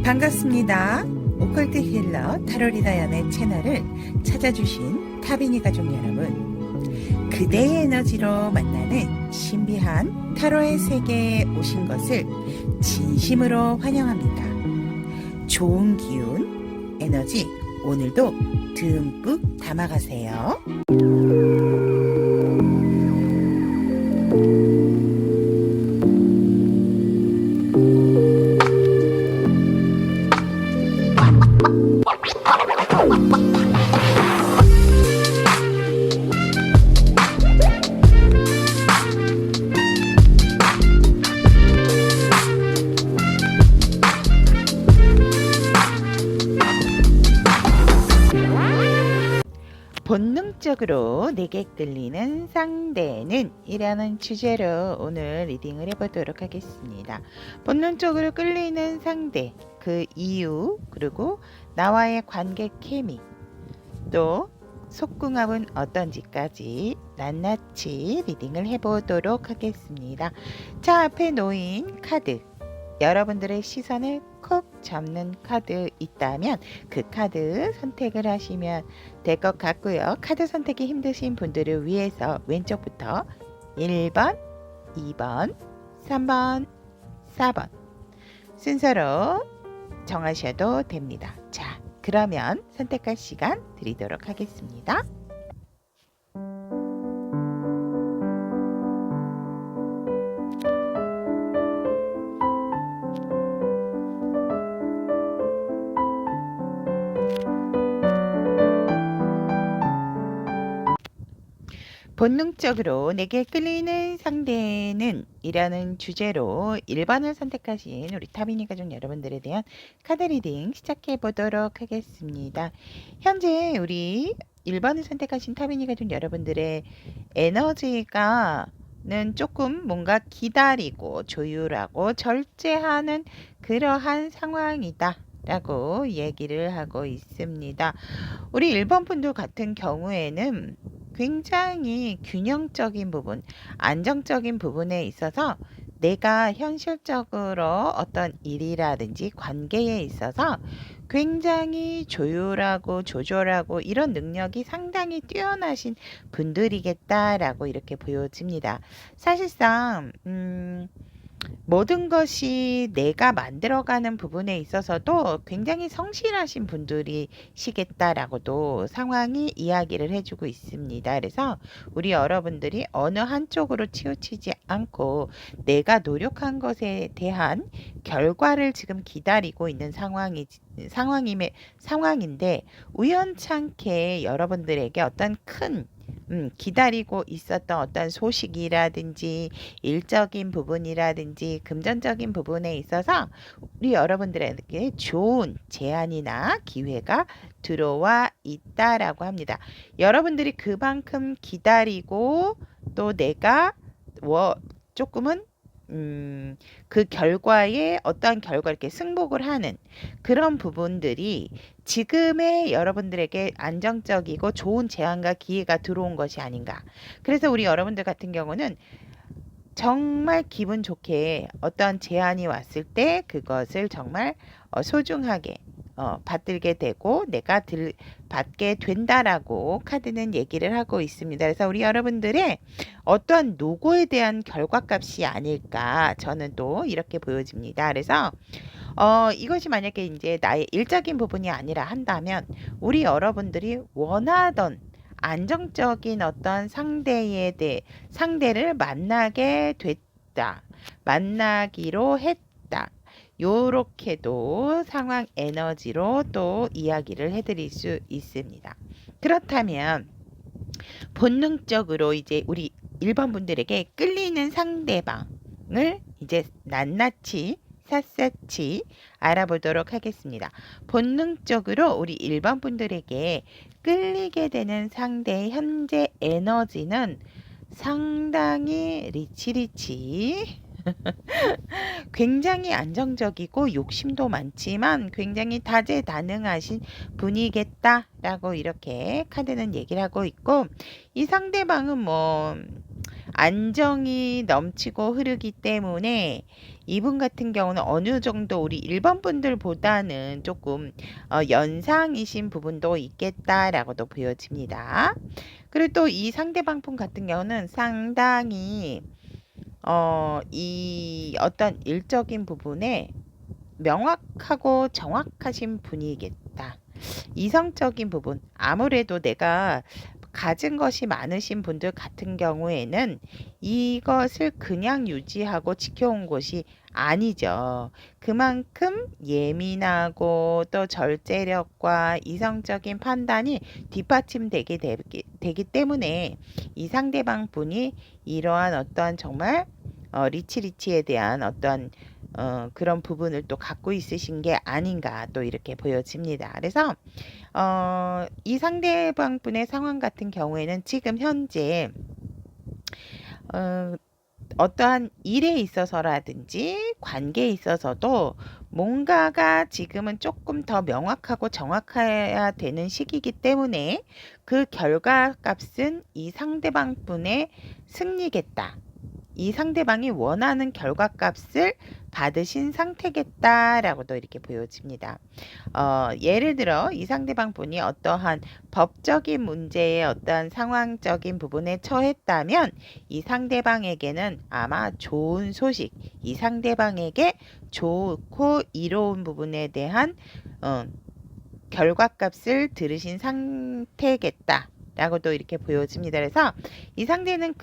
반갑습니다. 오컬트 힐러 타로리다 연의 채널을 찾아주신 타비니 가족 여러분, 그대의 에너지로 만나는 신비한 타로의 세계에 오신 것을 진심으로 환영합니다. 좋은 기운, 에너지 오늘도 듬뿍 담아가세요. 본능적으로 내게 끌리는 상대는 이라는 주제로 오늘 리딩을 해보도록 하겠습니다. 본능적으로 끌리는 상대, 그 이유, 그리고 나와의 관계 케미, 또 속궁합은 어떤지까지 낱낱이 리딩을 해보도록 하겠습니다. 자, 앞에 놓인 카드, 여러분들의 시선을 콕 잡는 카드 있다면 그 카드 선택을 하시면 될 것 같고요. 카드 선택이 힘드신 분들을 위해서 왼쪽부터 1번, 2번, 3번, 4번 순서로 정하셔도 됩니다. 자, 그러면 선택할 시간 드리도록 하겠습니다. 본능적으로 내게 끌리는 상대는 이라는 주제로 1번을 선택하신 우리 타비니 가족 여러분들에 대한 카드 리딩 시작해 보도록 하겠습니다. 현재 우리 1번을 선택하신 타비니 가족 여러분들의 에너지가 는 조금 뭔가 기다리고 조율하고 절제하는 그러한 상황이다 라고 얘기를 하고 있습니다. 우리 1번 분들 같은 경우에는 굉장히 균형적인 부분, 안정적인 부분에 있어서 내가 현실적으로 어떤 일이라든지 관계에 있어서 굉장히 조율하고 조절하고 이런 능력이 상당히 뛰어나신 분들이겠다라고 이렇게 보여집니다. 사실상 모든 것이 내가 만들어가는 부분에 있어서도 굉장히 성실하신 분들이시겠다라고도 상황이 이야기를 해주고 있습니다. 그래서 우리 여러분들이 어느 한쪽으로 치우치지 않고 내가 노력한 것에 대한 결과를 지금 기다리고 있는 상황인데 우연찮게 여러분들에게 어떤 큰 기다리고 있었던 어떤 소식이라든지 일적인 부분이라든지 금전적인 부분에 있어서 우리 여러분들에게 좋은 제안이나 기회가 들어와 있다라고 합니다. 여러분들이 그만큼 기다리고 또 내가 조금은 그 결과에 어떠한 결과 이렇게 승복을 하는 그런 부분들이 지금의 여러분들에게 안정적이고 좋은 제안과 기회가 들어온 것이 아닌가. 그래서 우리 여러분들 같은 경우는 정말 기분 좋게 어떤 제안이 왔을 때 그것을 정말 소중하게 받들게 되고 내가 받게 된다라고 카드는 얘기를 하고 있습니다. 그래서 우리 여러분들의 어떠한 노고에 대한 결과값이 아닐까 저는 또 이렇게 보여집니다. 그래서 이것이 만약에 이제 나의 일적인 부분이 아니라 한다면 우리 여러분들이 원하던 안정적인 어떤 상대를 만나게 됐다. 만나기로 했다. 요렇게도 상황 에너지로 또 이야기를 해드릴 수 있습니다. 그렇다면 본능적으로 이제 우리 1번 분들에게 끌리는 상대방을 이제 낱낱이 샅샅이 알아보도록 하겠습니다. 본능적으로 우리 1번 분들에게 끌리게 되는 상대의 현재 에너지는 상당히 리치리치 굉장히 안정적이고 욕심도 많지만 굉장히 다재다능하신 분이겠다라고 이렇게 카드는 얘기를 하고 있고 이 상대방은 뭐 안정이 넘치고 흐르기 때문에 이분 같은 경우는 어느 정도 우리 1번 분들보다는 조금 연상이신 부분도 있겠다라고도 보여집니다. 그리고 또 이 상대방 분 같은 경우는 상당히 이 어떤 일적인 부분에 명확하고 정확하신 분이겠다. 이성적인 부분, 아무래도 내가 가진 것이 많으신 분들 같은 경우에는 이것을 그냥 유지하고 지켜온 것이 아니죠. 그만큼 예민하고 또 절제력과 이성적인 판단이 뒷받침되기 때문에 이 상대방 분이 이러한 어떠한 정말 리치에 대한 어떤 그런 부분을 또 갖고 있으신 게 아닌가 또 이렇게 보여집니다. 그래서 이 상대방 분의 상황 같은 경우에는 지금 현재 어떠한 일에 있어서라든지 관계에 있어서도 뭔가가 지금은 조금 더 명확하고 정확해야 되는 시기이기 때문에 그 결과값은 이 상대방 분의 승리겠다. 이 상대방이 원하는 결과값을 받으신 상태겠다라고도 이렇게 보여집니다. 예를 들어 이 상대방 분이 어떠한 법적인 문제의 어떠한 상황적인 부분에 처했다면 이 상대방에게는 아마 좋은 소식, 이 상대방에게 좋고 이로운 부분에 대한 결과값을 들으신 상태겠다. 라고도 이렇게 보여집니다. 그래서 이 상대는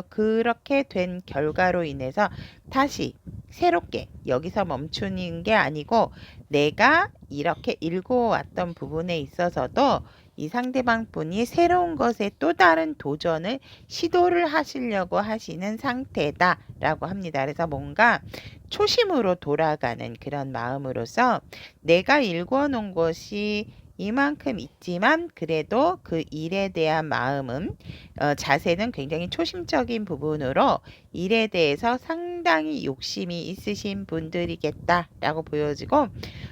그렇게 된 결과로 인해서 다시 새롭게 여기서 멈추는 게 아니고 내가 이렇게 읽어왔던 부분에 있어서도 이 상대방 분이 새로운 것에 또 다른 도전을 시도를 하시려고 하시는 상태다라고 합니다. 그래서 뭔가 초심으로 돌아가는 그런 마음으로서 내가 읽어놓은 것이 이만큼 있지만 그래도 그 일에 대한 마음은 자세는 굉장히 초심적인 부분으로 일에 대해서 상당히 욕심이 있으신 분들이겠다라고 보여지고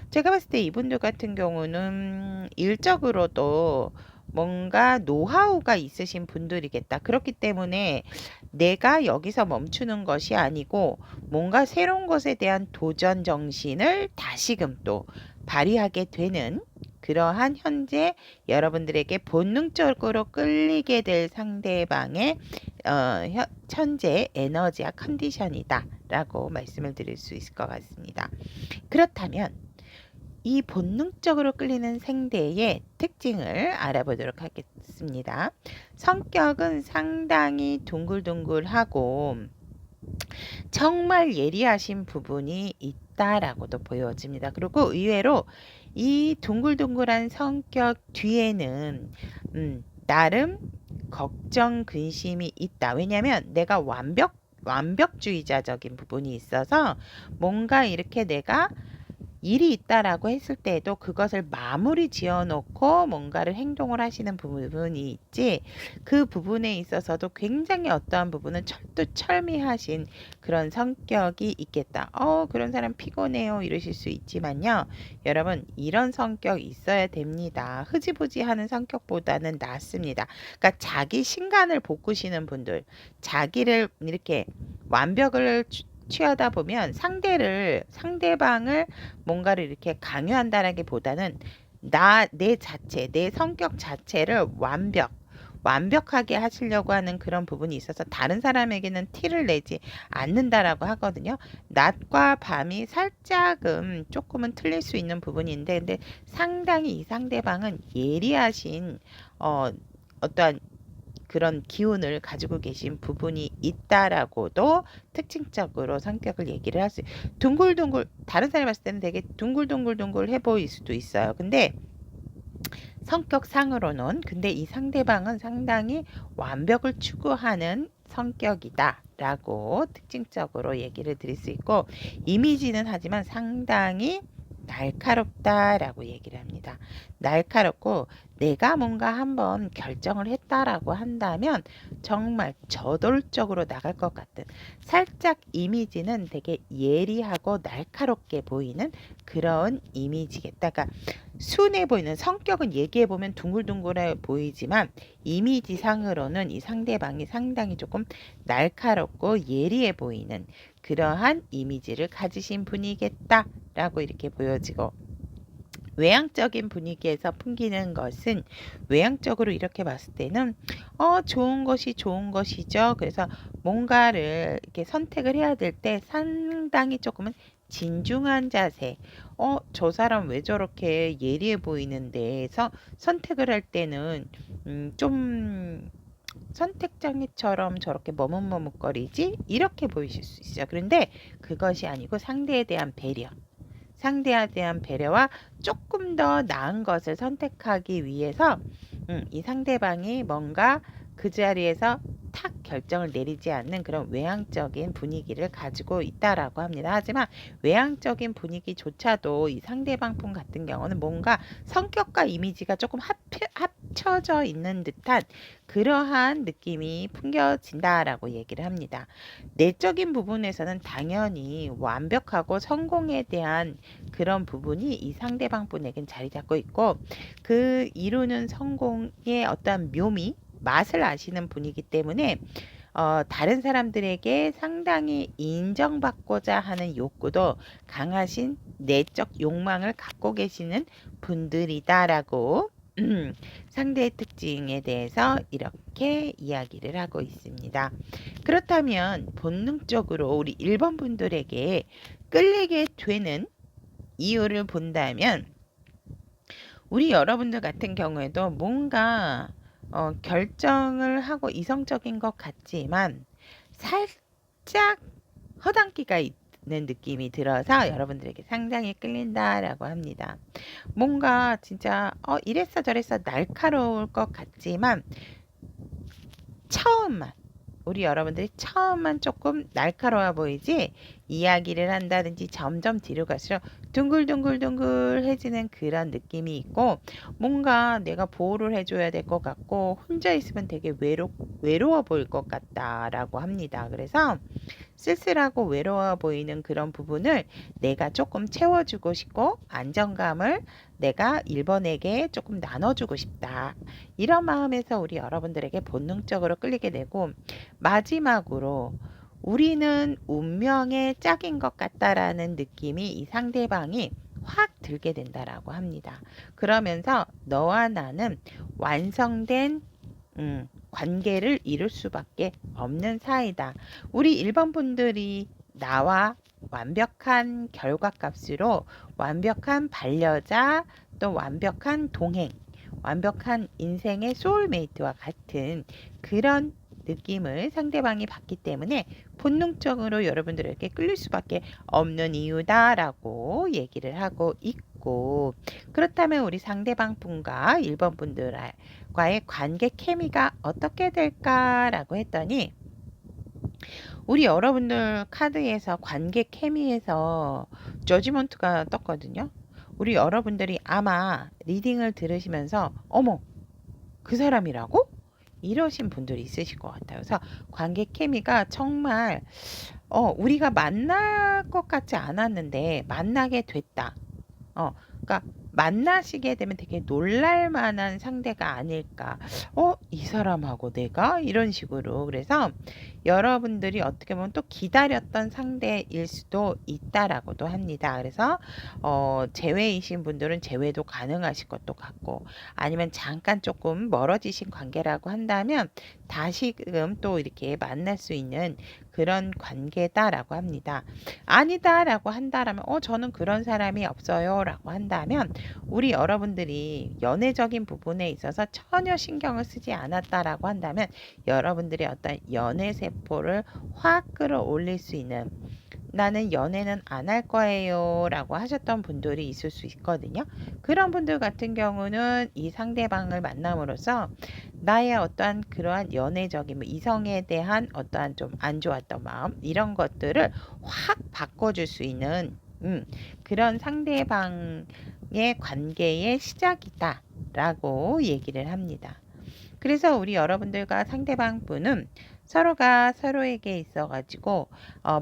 제가 봤을 때 이분들 같은 경우는 일적으로도 뭔가 노하우가 있으신 분들이겠다. 그렇기 때문에 내가 여기서 멈추는 것이 아니고 뭔가 새로운 것에 대한 도전 정신을 다시금 또 발휘하게 되는 그러한 현재 여러분들에게 본능적으로 끌리게 될 상대방의 현재 에너지와 컨디션이다 라고 말씀을 드릴 수 있을 것 같습니다. 그렇다면 이 본능적으로 끌리는 상대의 특징을 알아보도록 하겠습니다. 성격은 상당히 둥글둥글하고 정말 예리하신 부분이 있다라고도 보여집니다. 그리고 의외로 이 둥글둥글한 성격 뒤에는 나름 걱정, 근심이 있다. 왜냐하면 내가 완벽주의자적인 부분이 있어서 뭔가 이렇게 내가 일이 있다라고 했을 때에도 그것을 마무리 지어놓고 뭔가를 행동을 하시는 부분이 있지 그 부분에 있어서도 굉장히 어떠한 부분은 철두철미하신 그런 성격이 있겠다. 그런 사람 피곤해요 이러실 수 있지만요. 여러분 이런 성격 있어야 됩니다. 흐지부지하는 성격보다는 낫습니다. 그러니까 자기 신간을 볶으시는 분들 자기를 이렇게 완벽을 취하다 보면 상대방을 뭔가를 이렇게 강요한다라기보다는 내 성격 자체를 완벽하게 하시려고 하는 그런 부분이 있어서 다른 사람에게는 티를 내지 않는다라고 하거든요. 낮과 밤이 살짝은 조금은 틀릴 수 있는 부분인데 근데 상당히 이 상대방은 예리하신 어떠한 그런 기운을 가지고 계신 부분이 있다라고도 특징적으로 성격을 얘기를 할 수 둥글둥글 다른 사람이 봤을 때는 되게 둥글둥글둥글 해 보일 수도 있어요. 근데 성격상으로는 근데 이 상대방은 상당히 완벽을 추구하는 성격이다 라고 특징적으로 얘기를 드릴 수 있고 이미지는 하지만 상당히 날카롭다라고 얘기를 합니다. 날카롭고 내가 뭔가 한번 결정을 했다라고 한다면 정말 저돌적으로 나갈 것 같은 살짝 이미지는 되게 예리하고 날카롭게 보이는 그런 이미지겠다. 그러니까 순해 보이는 성격은 얘기해 보면 둥글둥글해 보이지만 이미지상으로는 이 상대방이 상당히 조금 날카롭고 예리해 보이는 그러한 이미지를 가지신 분이겠다라고 이렇게 보여지고 외향적인 분위기에서 풍기는 것은 외향적으로 이렇게 봤을 때는 좋은 것이 좋은 것이죠. 그래서 뭔가를 이렇게 선택을 해야 될 때 상당히 조금은 진중한 자세. 저 사람 왜 저렇게 예리해 보이는데 해서 선택을 할 때는 좀 선택장애처럼 저렇게 머뭇머뭇거리지? 이렇게 보이실 수 있어요. 그런데 그것이 아니고 상대에 대한 배려. 상대에 대한 배려와 조금 더 나은 것을 선택하기 위해서 이 상대방이 뭔가 그 자리에서 탁 결정을 내리지 않는 그런 외향적인 분위기를 가지고 있다라고 합니다. 하지만 외향적인 분위기조차도 이 상대방 분 같은 경우는 뭔가 성격과 이미지가 조금 합쳐져 있는 듯한 그러한 느낌이 풍겨진다라고 얘기를 합니다. 내적인 부분에서는 당연히 완벽하고 성공에 대한 그런 부분이 이 상대방 분에겐 자리 잡고 있고 그 이루는 성공의 어떤 묘미 맛을 아시는 분이기 때문에 다른 사람들에게 상당히 인정받고자 하는 욕구도 강하신 내적 욕망을 갖고 계시는 분들이다라고 상대의 특징에 대해서 이렇게 이야기를 하고 있습니다. 그렇다면 본능적으로 우리 1번 분들에게 끌리게 되는 이유를 본다면 우리 여러분들 같은 경우에도 뭔가 결정을 하고 이성적인 것 같지만 살짝 허당기가 있는 느낌이 들어서 여러분들에게 상당히 끌린다라고 합니다. 뭔가 진짜 이랬어 저랬어 날카로울 것 같지만 처음만 우리 여러분들이 처음만 조금 날카로워 보이지 이야기를 한다든지 점점 뒤로 갈수록 둥글둥글둥글해지는 그런 느낌이 있고 뭔가 내가 보호를 해줘야 될 것 같고 혼자 있으면 되게 외로워 보일 것 같다라고 합니다. 그래서 쓸쓸하고 외로워 보이는 그런 부분을 내가 조금 채워주고 싶고 안정감을 내가 1번에게 조금 나눠주고 싶다. 이런 마음에서 우리 여러분들에게 본능적으로 끌리게 되고 마지막으로 우리는 운명의 짝인 것 같다라는 느낌이 이 상대방이 확 들게 된다라고 합니다. 그러면서 너와 나는 완성된 관계를 이룰 수밖에 없는 사이다. 우리 1번 분들이 나와 완벽한 결과값으로 완벽한 반려자 또 완벽한 동행 완벽한 인생의 소울메이트와 같은 그런 느낌을 상대방이 받기 때문에 본능적으로 여러분들에게 끌릴 수밖에 없는 이유다라고 얘기를 하고 있고 그렇다면 우리 상대방 분과 1번 분들과의 관계 케미가 어떻게 될까라고 했더니 우리 여러분들 카드에서 관계 케미에서 저지먼트가 떴거든요. 우리 여러분들이 아마 리딩을 들으시면서 어머 그 사람이라고? 이러신 분들이 있으실 것 같아요. 그래서 관계 케미가 정말 우리가 만날 것 같지 않았는데 만나게 됐다. 그러니까 만나시게 되면 되게 놀랄 만한 상대가 아닐까. 이 사람하고 내가? 이런 식으로. 그래서 여러분들이 어떻게 보면 또 기다렸던 상대일 수도 있다라고도 합니다. 그래서 재회이신 분들은 재회도 가능하실 것도 같고 아니면 잠깐 조금 멀어지신 관계라고 한다면 다시금 또 이렇게 만날 수 있는 그런 관계다라고 합니다. 아니다라고 한다라면 저는 그런 사람이 없어요 라고 한다면 우리 여러분들이 연애적인 부분에 있어서 전혀 신경을 쓰지 않았다라고 한다면 여러분들의 어떤 연애 세포를 확 끌어올릴 수 있는 나는 연애는 안 할 거예요 라고 하셨던 분들이 있을 수 있거든요. 그런 분들 같은 경우는 이 상대방을 만남으로써 나의 어떠한 그러한 연애적인 이성에 대한 어떠한 좀 안 좋았던 마음 이런 것들을 확 바꿔줄 수 있는 그런 상대방의 관계의 시작이다 라고 얘기를 합니다. 그래서 우리 여러분들과 상대방 분은 서로가 서로에게 있어가지고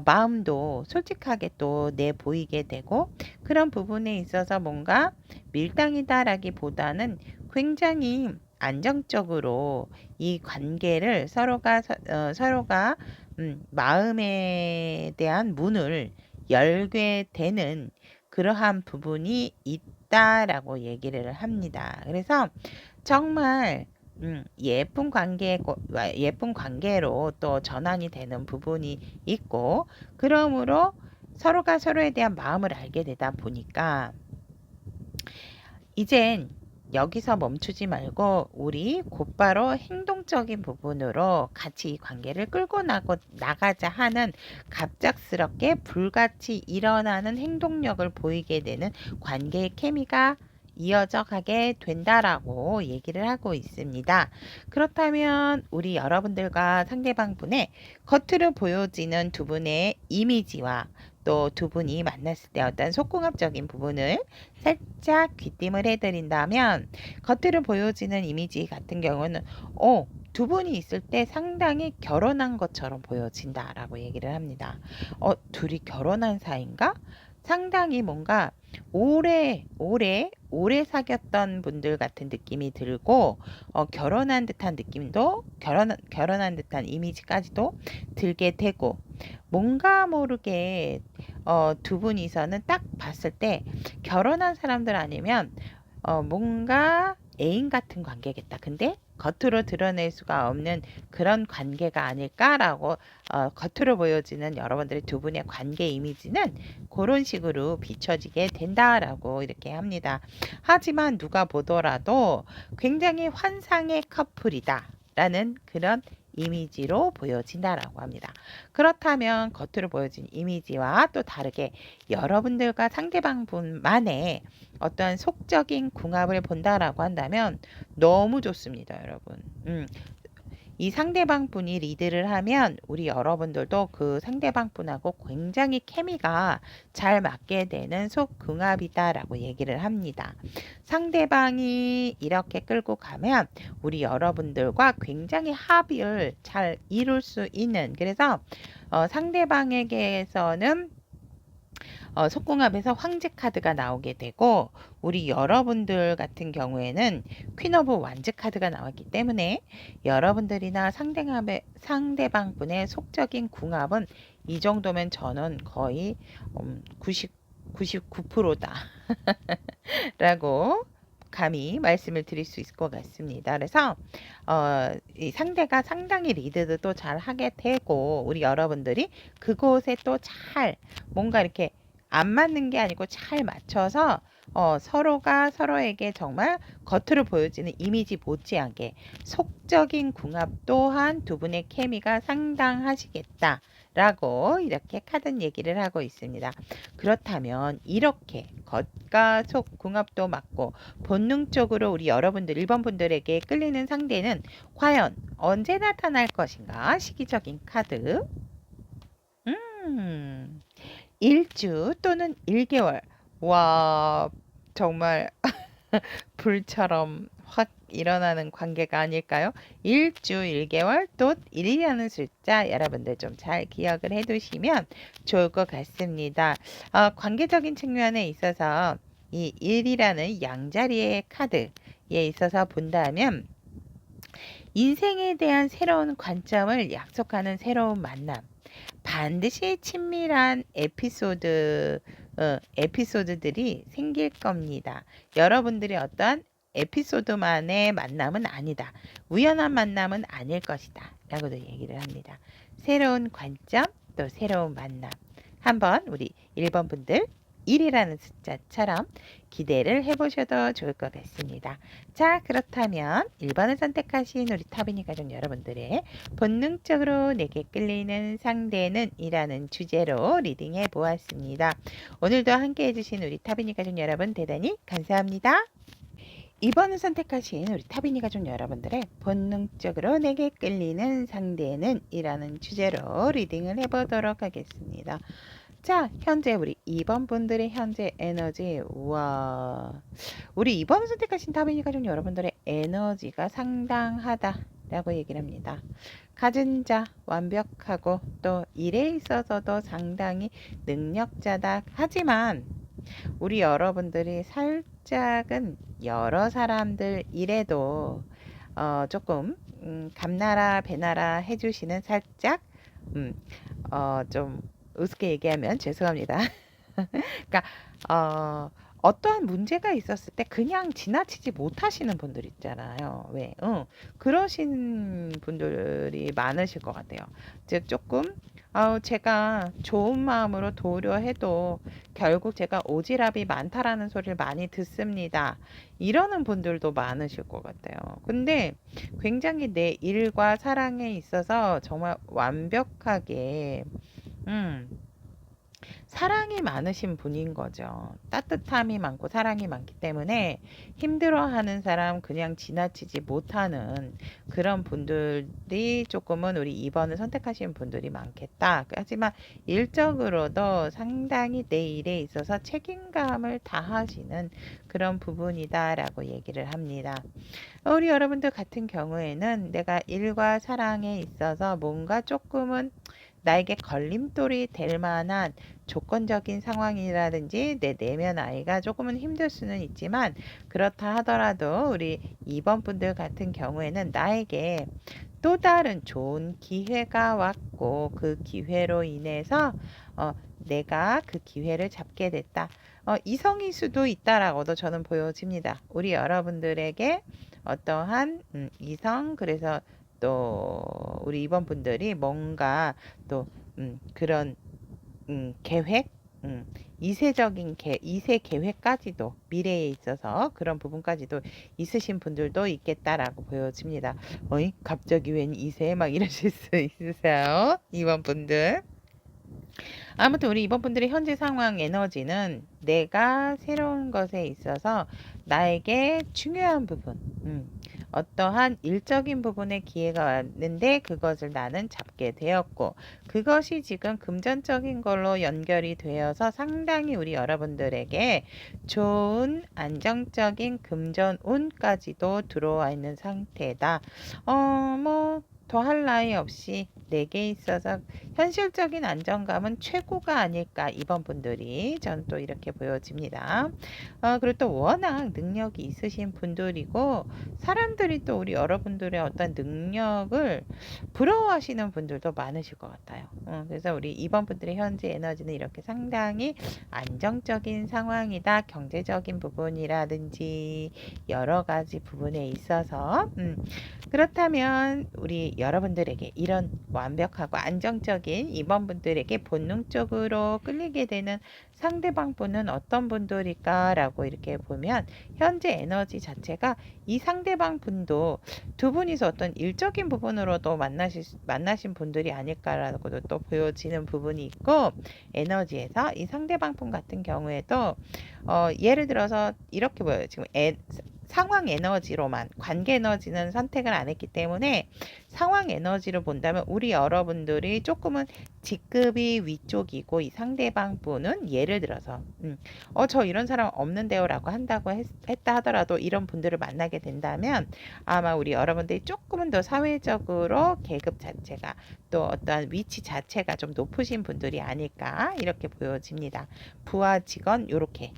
마음도 솔직하게 또 내보이게 되고, 그런 부분에 있어서 뭔가 밀당이다라기보다는 굉장히 안정적으로 이 관계를 서로가 마음에 대한 문을 열게 되는 그러한 부분이 있다라고 얘기를 합니다. 그래서 정말 예쁜 관계로 또 전환이 되는 부분이 있고, 그러므로 서로가 서로에 대한 마음을 알게 되다 보니까 이젠 여기서 멈추지 말고 우리 곧바로 행동적인 부분으로 같이 이 관계를 끌고 나가자 하는, 갑작스럽게 불같이 일어나는 행동력을 보이게 되는 관계의 케미가 이어져 가게 된다라고 얘기를 하고 있습니다. 그렇다면 우리 여러분들과 상대방 분의 겉으로 보여지는 두 분의 이미지와 또 두 분이 만났을 때 어떤 속궁합적인 부분을 살짝 귀띔을 해드린다면, 겉으로 보여지는 이미지 같은 경우는 두 분이 있을 때 상당히 결혼한 것처럼 보여진다라고 얘기를 합니다. 둘이 결혼한 사이인가? 상당히 뭔가 오래 사귀었던 분들 같은 느낌이 들고, 결혼한 듯한 느낌도, 결혼한 듯한 이미지까지도 들게 되고, 뭔가 모르게 두 분이서는 딱 봤을 때 결혼한 사람들 아니면 뭔가 애인 같은 관계겠다. 근데 겉으로 드러낼 수가 없는 그런 관계가 아닐까라고, 겉으로 보여지는 여러분들의 두 분의 관계 이미지는 그런 식으로 비춰지게 된다라고 이렇게 합니다. 하지만 누가 보더라도 굉장히 환상의 커플이다 라는 그런 이미지로 보여진다라고 합니다. 그렇다면 겉으로 보여진 이미지와 또 다르게 여러분들과 상대방 분만의 어떠한 속적인 궁합을 본다라고 한다면 너무 좋습니다, 여러분. 이 상대방 분이 리드를 하면 우리 여러분들도 그 상대방 분하고 굉장히 케미가 잘 맞게 되는 속궁합이다라고 얘기를 합니다. 상대방이 이렇게 끌고 가면 우리 여러분들과 굉장히 합의를 잘 이룰 수 있는, 그래서 상대방에게서는 속궁합에서 황제 카드가 나오게 되고, 우리 여러분들 같은 경우에는 퀸 오브 완즈 카드가 나왔기 때문에 여러분들이나 상대방 분의 속적인 궁합은 이 정도면 저는 거의 99%다 라고 감히 말씀을 드릴 수 있을 것 같습니다. 그래서 이 상대가 상당히 리드도 잘 하게 되고, 우리 여러분들이 그곳에 또 잘 뭔가 이렇게 안 맞는 게 아니고 잘 맞춰서 서로가 서로에게 정말 겉으로 보여지는 이미지 못지않게 속적인 궁합 또한 두 분의 케미가 상당하시겠다 라고 이렇게 카드 얘기를 하고 있습니다. 그렇다면 이렇게 겉과 속 궁합도 맞고 본능적으로 우리 여러분들 1번 분들에게 끌리는 상대는 과연 언제 나타날 것인가? 시기적인 카드. 1주 또는 1개월. 와, 정말 불처럼 확 일어나는 관계가 아닐까요? 1주 1개월 또 1이라는 숫자 여러분들 좀 잘 기억을 해두시면 좋을 것 같습니다. 관계적인 측면에 있어서 이 1이라는 양자리의 카드에 있어서 본다면 인생에 대한 새로운 관점을 약속하는 새로운 만남, 반드시 친밀한 에피소드들이 생길 겁니다. 여러분들이 어떤 에피소드만의 만남은 아니다. 우연한 만남은 아닐 것이다. 라고도 얘기를 합니다. 새로운 관점, 또 새로운 만남. 한번 우리 1번 분들 1이라는 숫자처럼 기대를 해보셔도 좋을 것 같습니다. 자, 그렇다면 1번을 선택하신 우리 타비니 가족 여러분들의 본능적으로 내게 끌리는 상대는 이라는 주제로 리딩해 보았습니다. 오늘도 함께 해주신 우리 타비니 가족 여러분 대단히 감사합니다. 2번을 선택하신 우리 타비니 가족 여러분들의 본능적으로 내게 끌리는 상대는 이라는 주제로 리딩을 해보도록 하겠습니다. 자, 현재 우리 2번 분들의 현재 에너지. 우와. 우리 2번 선택하신 타빈이 가족 여러분들의 에너지가 상당하다라고 얘기를 합니다. 가진 자, 완벽하고 또 일에 있어서도 상당히 능력자다. 하지만 우리 여러분들이 살짝은 여러 사람들 일에도 조금 감나라 배나라 해주시는 살짝 좀 우습게 얘기하면 죄송합니다. 그러니까 어떠한 문제가 있었을 때 그냥 지나치지 못하시는 분들 있잖아요. 왜? 그러신 분들이 많으실 것 같아요. 즉 조금 제가 좋은 마음으로 도려해도 결국 제가 오지랖이 많다라는 소리를 많이 듣습니다. 이러는 분들도 많으실 것 같아요. 근데 굉장히 내 일과 사랑에 있어서 정말 완벽하게 음, 사랑이 많으신 분인 거죠. 따뜻함이 많고 사랑이 많기 때문에 힘들어하는 사람 그냥 지나치지 못하는 그런 분들이 조금은 우리 2번을 선택하신 분들이 많겠다. 하지만 일적으로도 상당히 내 일에 있어서 책임감을 다하시는 그런 부분이다라고 얘기를 합니다. 우리 여러분들 같은 경우에는 내가 일과 사랑에 있어서 뭔가 조금은 나에게 걸림돌이 될 만한 조건적인 상황이라든지 내 내면 아이가 조금은 힘들 수는 있지만 그렇다 하더라도 우리 2번 분들 같은 경우에는 나에게 또 다른 좋은 기회가 왔고 그 기회로 인해서 내가 그 기회를 잡게 됐다. 이성일 수도 있다라고도 저는 보여집니다. 우리 여러분들에게 어떠한 이성 그래서 또 우리 2번 분들이 뭔가 또 그런 계획 이세적인 이세 계획까지도 미래에 있어서 그런 부분까지도 있으신 분들도 있겠다라고 보여집니다. 어이 갑자기 웬 이세 막 이러실 수 있으세요? 2번 분들. 아무튼 우리 2번 분들의 현재 상황 에너지는 내가 새로운 것에 있어서 나에게 중요한 부분, 어떠한 일적인 부분에 기회가 왔는데 그것을 나는 잡게 되었고 그것이 지금 금전적인 걸로 연결이 되어서 상당히 우리 여러분들에게 좋은 안정적인 금전운까지도 들어와 있는 상태다. 뭐 더할 나위 없이 내게 있어서 현실적인 안정감은 최고가 아닐까 2번 분들이 전 또 이렇게 보여집니다. 그리고 또 워낙 능력이 있으신 분들이고 사람들이 또 우리 여러분들의 어떤 능력을 부러워하시는 분들도 많으실 것 같아요. 그래서 우리 2번 분들의 현재 에너지는 이렇게 상당히 안정적인 상황이다. 경제적인 부분이라든지 여러 가지 부분에 있어서 그렇다면 우리 여러분들에게 이런 완벽하고 안정적인 2번 분들에게 본능적으로 끌리게 되는 상대방 분은 어떤 분들일까 라고 이렇게 보면 현재 에너지 자체가 이 상대방 분도 두 분이서 어떤 일적인 부분으로도 만나신 분들이 아닐까라고도 또 보여지는 부분이 있고 에너지에서 이 상대방 분 같은 경우에도 예를 들어서 이렇게 보여요. 지금 상황 에너지로만 관계 에너지는 선택을 안 했기 때문에 상황 에너지를 본다면 우리 여러분들이 조금은 직급이 위쪽이고 이 상대방 분은 예를 들어서 저 이런 사람 없는데요 라고 한다고 했다 하더라도 이런 분들을 만나게 된다면 아마 우리 여러분들이 조금은 더 사회적으로 계급 자체가 또 어떠한 위치 자체가 좀 높으신 분들이 아닐까 이렇게 보여집니다. 부하 직원 요렇게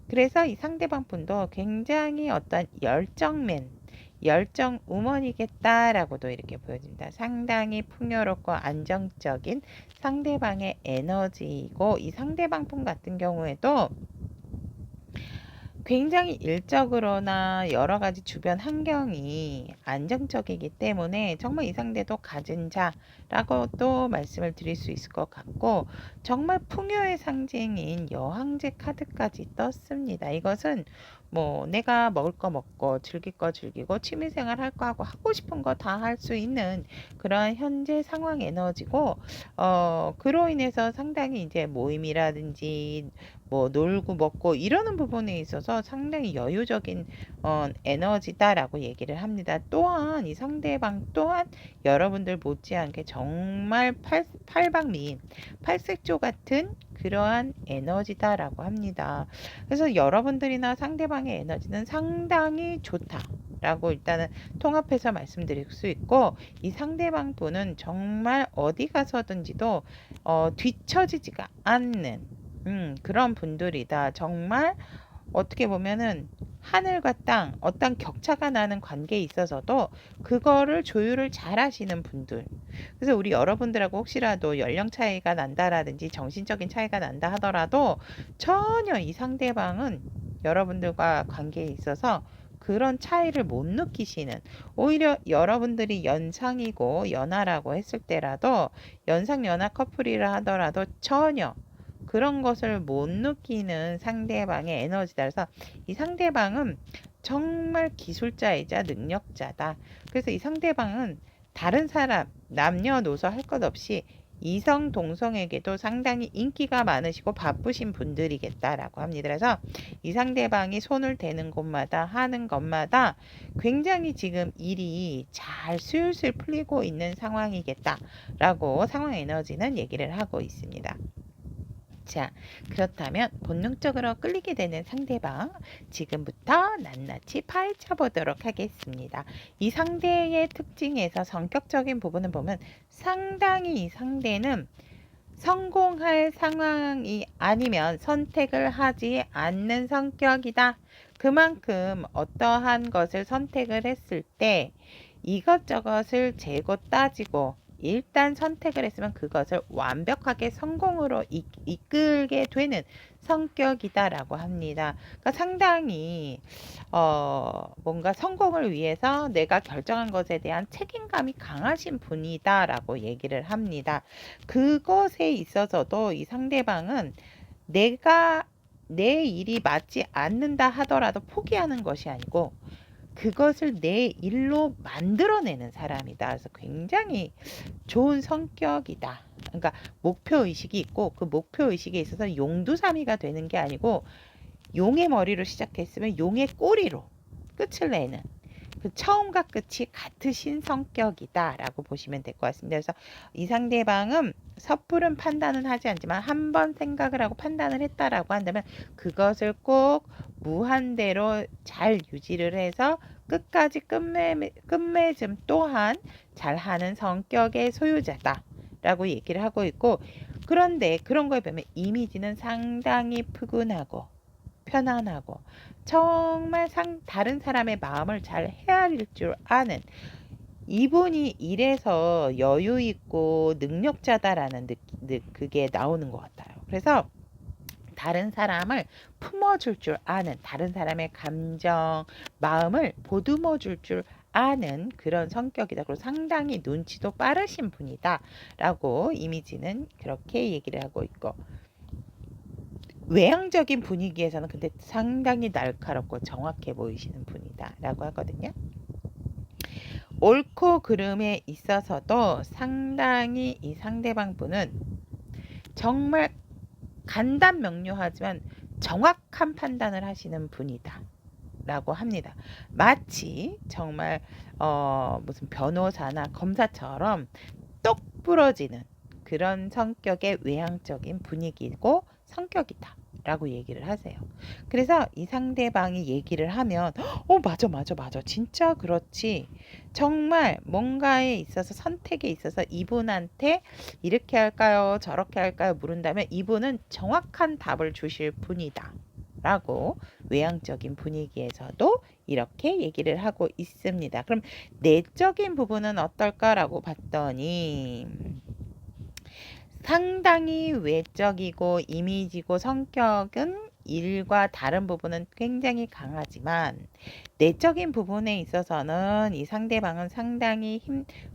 그래서 이 상대방 분도 굉장히 어떤 열정 우먼이겠다라고도 이렇게 보여집니다. 상당히 풍요롭고 안정적인 상대방의 에너지이고 이 상대방 분 같은 경우에도 굉장히 일적으로나 여러 가지 주변 환경이 안정적이기 때문에 정말 이 상대도 가진 자라고 또 말씀을 드릴 수 있을 것 같고 정말 풍요의 상징인 여황제 카드까지 떴습니다. 이것은 뭐 내가 먹을 거 먹고 즐길 거 즐기고 취미생활 할 거 하고 싶은 거 다 할 수 있는 그런 현재 상황 에너지고 그로 인해서 상당히 이제 모임이라든지 뭐 놀고 먹고 이러는 부분에 있어서 상당히 여유적인 에너지다라고 얘기를 합니다. 또한 이 상대방 또한 여러분들 못지않게 정말 팔방미인, 팔색조 같은 그러한 에너지다라고 합니다. 그래서 여러분들이나 상대방의 에너지는 상당히 좋다라고 일단은 통합해서 말씀드릴 수 있고, 이 상대방 분은 정말 어디 가서든지도 뒤처지지가 않는 그런 분들이다. 정말 어떻게 보면은 하늘과 땅, 어떤 격차가 나는 관계에 있어서도 그거를 조율을 잘 하시는 분들. 그래서 우리 여러분들하고 혹시라도 연령 차이가 난다라든지 정신적인 차이가 난다 하더라도 전혀 이 상대방은 여러분들과 관계에 있어서 그런 차이를 못 느끼시는, 오히려 여러분들이 연상이고 연하라고 했을 때라도, 연상 연하 커플이라 하더라도 전혀 그런 것을 못 느끼는 상대방의 에너지다. 그래서 이 상대방은 정말 기술자이자 능력자다. 그래서 이 상대방은 다른 사람, 남녀노소 할 것 없이 이성 동성에게도 상당히 인기가 많으시고 바쁘신 분들이겠다라고 합니다. 그래서 이 상대방이 손을 대는 곳마다 하는 것마다 굉장히 지금 일이 잘 술술 풀리고 있는 상황이겠다라고 상황 에너지는 얘기를 하고 있습니다. 자, 그렇다면 본능적으로 끌리게 되는 상대방, 지금부터 낱낱이 파헤쳐 보도록 하겠습니다. 이 상대의 특징에서 성격적인 부분을 보면 상당히 이 상대는 성공할 상황이 아니면 선택을 하지 않는 성격이다. 그만큼 어떠한 것을 선택을 했을 때 이것저것을 재고 따지고 일단 선택을 했으면 그것을 완벽하게 성공으로 이끌게 되는 성격이다라고 합니다. 그러니까 상당히 뭔가 성공을 위해서 내가 결정한 것에 대한 책임감이 강하신 분이다라고 얘기를 합니다. 그것에 있어서도 이 상대방은 내가 내 일이 맞지 않는다 하더라도 포기하는 것이 아니고 그것을 내 일로 만들어내는 사람이다. 그래서 굉장히 좋은 성격이다. 그러니까 목표의식이 있고 그 목표의식에 있어서 용두사미가 되는 게 아니고 용의 머리로 시작했으면 용의 꼬리로 끝을 내는, 그 처음과 끝이 같으신 성격이다라고 보시면 될 것 같습니다. 그래서 이 상대방은 섣부른 판단은 하지 않지만 한 번 생각을 하고 판단을 했다라고 한다면 그것을 꼭 무한대로 잘 유지를 해서 끝까지 끝맺음 또한 잘하는 성격의 소유자다라고 얘기를 하고 있고, 그런데 그런 거에 보면 이미지는 상당히 푸근하고 편안하고 정말 다른 사람의 마음을 잘 헤아릴 줄 아는, 이분이 이래서 여유 있고 능력자다라는 그게 나오는 것 같아요. 그래서 다른 사람을 품어줄 줄 아는, 다른 사람의 감정, 마음을 보듬어 줄 줄 아는 그런 성격이다. 그리고 상당히 눈치도 빠르신 분이다 라고 이미지는 그렇게 얘기를 하고 있고, 외향적인 분위기에서는 근데 상당히 날카롭고 정확해 보이시는 분이다 라고 하거든요. 옳고 그름에 있어서도 상당히 이 상대방 분은 정말 간단명료하지만 정확한 판단을 하시는 분이다 라고 합니다. 마치 정말 무슨 변호사나 검사처럼 똑 부러지는 그런 성격의 외향적인 분위기고 성격이다 라고 얘기를 하세요. 그래서 이 상대방이 얘기를 하면 맞아 진짜 그렇지, 정말 뭔가에 있어서 선택에 있어서 이분한테 이렇게 할까요 저렇게 할까요 물은다면 이분은 정확한 답을 주실 분이다 라고 외향적인 분위기에서도 이렇게 얘기를 하고 있습니다. 그럼 내적인 부분은 어떨까라고 봤더니 상당히 외적이고 이미지고 성격은 일과 다른 부분은 굉장히 강하지만 내적인 부분에 있어서는 이 상대방은 상당히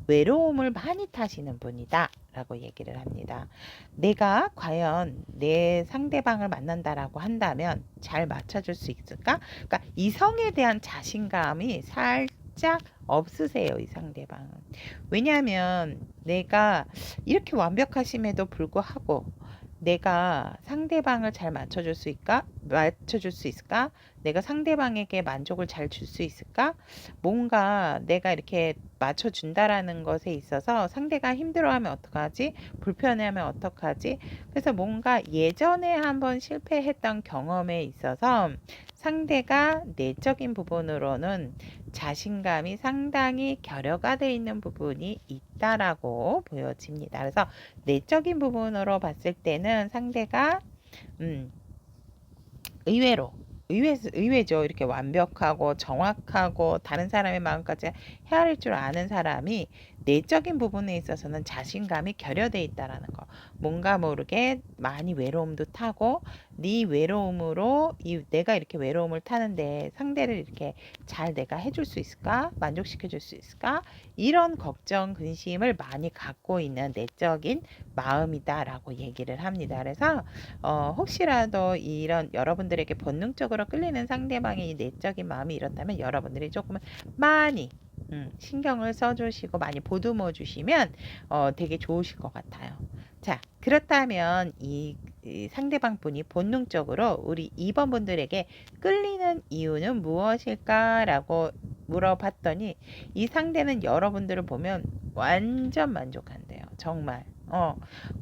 외로움을 많이 타시는 분이다 라고 얘기를 합니다. 내가 과연 내 상대방을 만난다라고 한다면 잘 맞춰줄 수 있을까? 그러니까 이성에 대한 자신감이 살짝 없으세요, 이 상대방은. 왜냐하면 내가 이렇게 완벽하심에도 불구하고 내가 상대방을 잘 맞춰줄 수 있을까? 내가 상대방에게 만족을 잘 줄 수 있을까? 뭔가 내가 이렇게 맞춰준다라는 것에 있어서 상대가 힘들어하면 어떡하지? 불편해하면 어떡하지? 그래서 뭔가 예전에 한번 실패했던 경험에 있어서 상대가 내적인 부분으로는 자신감이 상당히 결여가 되어 있는 부분이 있다라고 보여집니다. 그래서 내적인 부분으로 봤을 때는 상대가 음, 의외죠. 이렇게 완벽하고 정확하고 다른 사람의 마음까지 헤아릴 줄 아는 사람이 내적인 부분에 있어서는 자신감이 결여돼 있다라는 거. 뭔가 모르게 많이 외로움도 타고 네 외로움으로 내가 이렇게 외로움을 타는데 상대를 이렇게 잘 내가 해줄 수 있을까? 만족시켜 줄 수 있을까? 이런 걱정, 근심을 많이 갖고 있는 내적인 마음이다라고 얘기를 합니다. 그래서 혹시라도 이런 여러분들에게 본능적으로 끌리는 상대방의 내적인 마음이 이렇다면 여러분들이 조금은 많이 신경을 써주시고 많이 보듬어 주시면 되게 좋으실 것 같아요. 자, 그렇다면 이 상대방 분이 본능적으로 우리 2번 분들에게 끌리는 이유는 무엇일까라고 물어봤더니 이 상대는 여러분들을 보면 완전 만족한대요. 정말.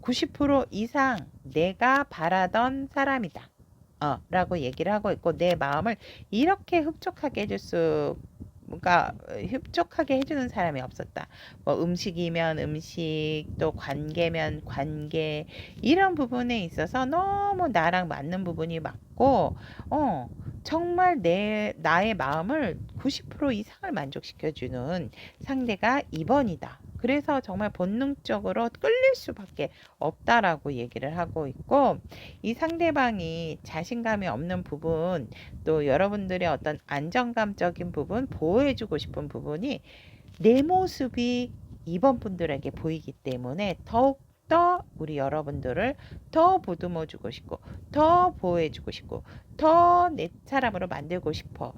90% 이상 내가 바라던 사람이다. 라고 얘기를 하고 있고 내 마음을 이렇게 흡족하게 해줄 수가 흡족하게 해주는 사람이 없었다. 뭐 음식이면 음식, 또 관계면 관계 이런 부분에 있어서 너무 나랑 맞는 부분이 맞고 정말 나의 마음을 90% 이상을 만족시켜주는 상대가 2번이다. 그래서 정말 본능적으로 끌릴 수밖에 없다라고 얘기를 하고 있고 이 상대방이 자신감이 없는 부분 또 여러분들의 어떤 안정감적인 부분 보호해주고 싶은 부분이 내 모습이 2번 분들에게 보이기 때문에 더욱더 우리 여러분들을 더 보듬어주고 싶고 더 보호해주고 싶고 더 내 사람으로 만들고 싶어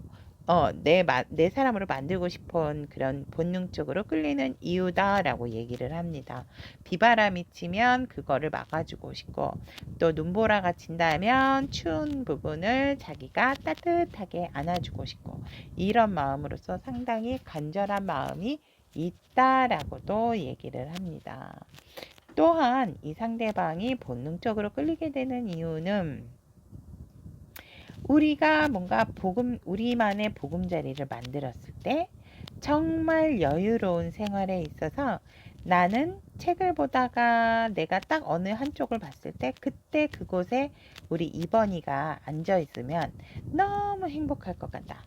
내 사람으로 만들고 싶은 그런 본능적으로 끌리는 이유다라고 얘기를 합니다. 비바람이 치면 그거를 막아주고 싶고 또 눈보라가 친다면 추운 부분을 자기가 따뜻하게 안아주고 싶고 이런 마음으로서 상당히 간절한 마음이 있다라고도 얘기를 합니다. 또한 이 상대방이 본능적으로 끌리게 되는 이유는 우리가 뭔가 우리만의 보금자리를 만들었을 때 정말 여유로운 생활에 있어서 나는 책을 보다가 내가 딱 어느 한쪽을 봤을 때 그때 그곳에 우리 이번이가 앉아 있으면 너무 행복할 것 같다.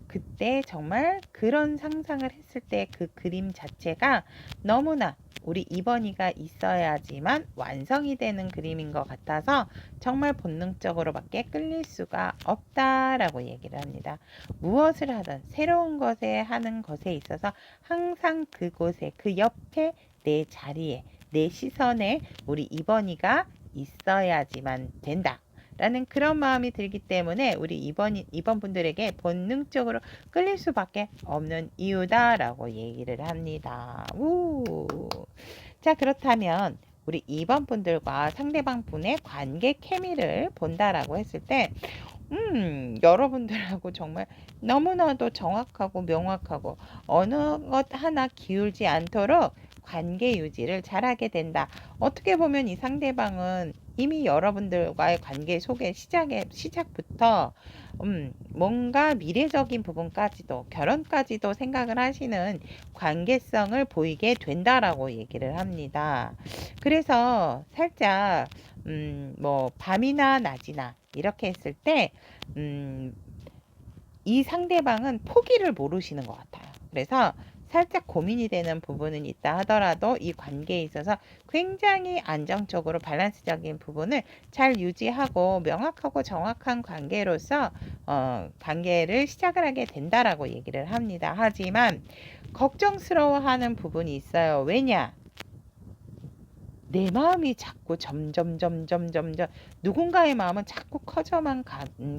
그때 정말 그런 상상을 했을 때 그 그림 자체가 너무나 우리 이번이가 있어야지만 완성이 되는 그림인 것 같아서 정말 본능적으로밖에 끌릴 수가 없다라고 얘기를 합니다. 무엇을 하든 새로운 것에 하는 것에 있어서 항상 그곳에 그 옆에 내 자리에 내 시선에 우리 이번이가 있어야지만 된다. 라는 그런 마음이 들기 때문에 우리 이번 분들에게 본능적으로 끌릴 수밖에 없는 이유다라고 얘기를 합니다. 자, 그렇다면 우리 2번 분들과 상대방 분의 관계 케미를 본다라고 했을 때 여러분들하고 정말 너무나도 정확하고 명확하고 어느 것 하나 기울지 않도록 관계 유지를 잘하게 된다. 어떻게 보면 이 상대방은 이미 여러분들과의 관계 속에 시작부터 뭔가 미래적인 부분까지도 결혼까지도 생각을 하시는 관계성을 보이게 된다라고 얘기를 합니다. 그래서 살짝 뭐 밤이나 낮이나 이렇게 했을 때 이 상대방은 포기를 모르시는 것 같아요. 그래서 살짝 고민이 되는 부분은 있다 하더라도 이 관계에 있어서 굉장히 안정적으로 밸런스적인 부분을 잘 유지하고 명확하고 정확한 관계로서 관계를 시작을 하게 된다라고 얘기를 합니다. 하지만 걱정스러워하는 부분이 있어요. 왜냐? 내 마음이 자꾸 점점 누군가의 마음은 자꾸 커져만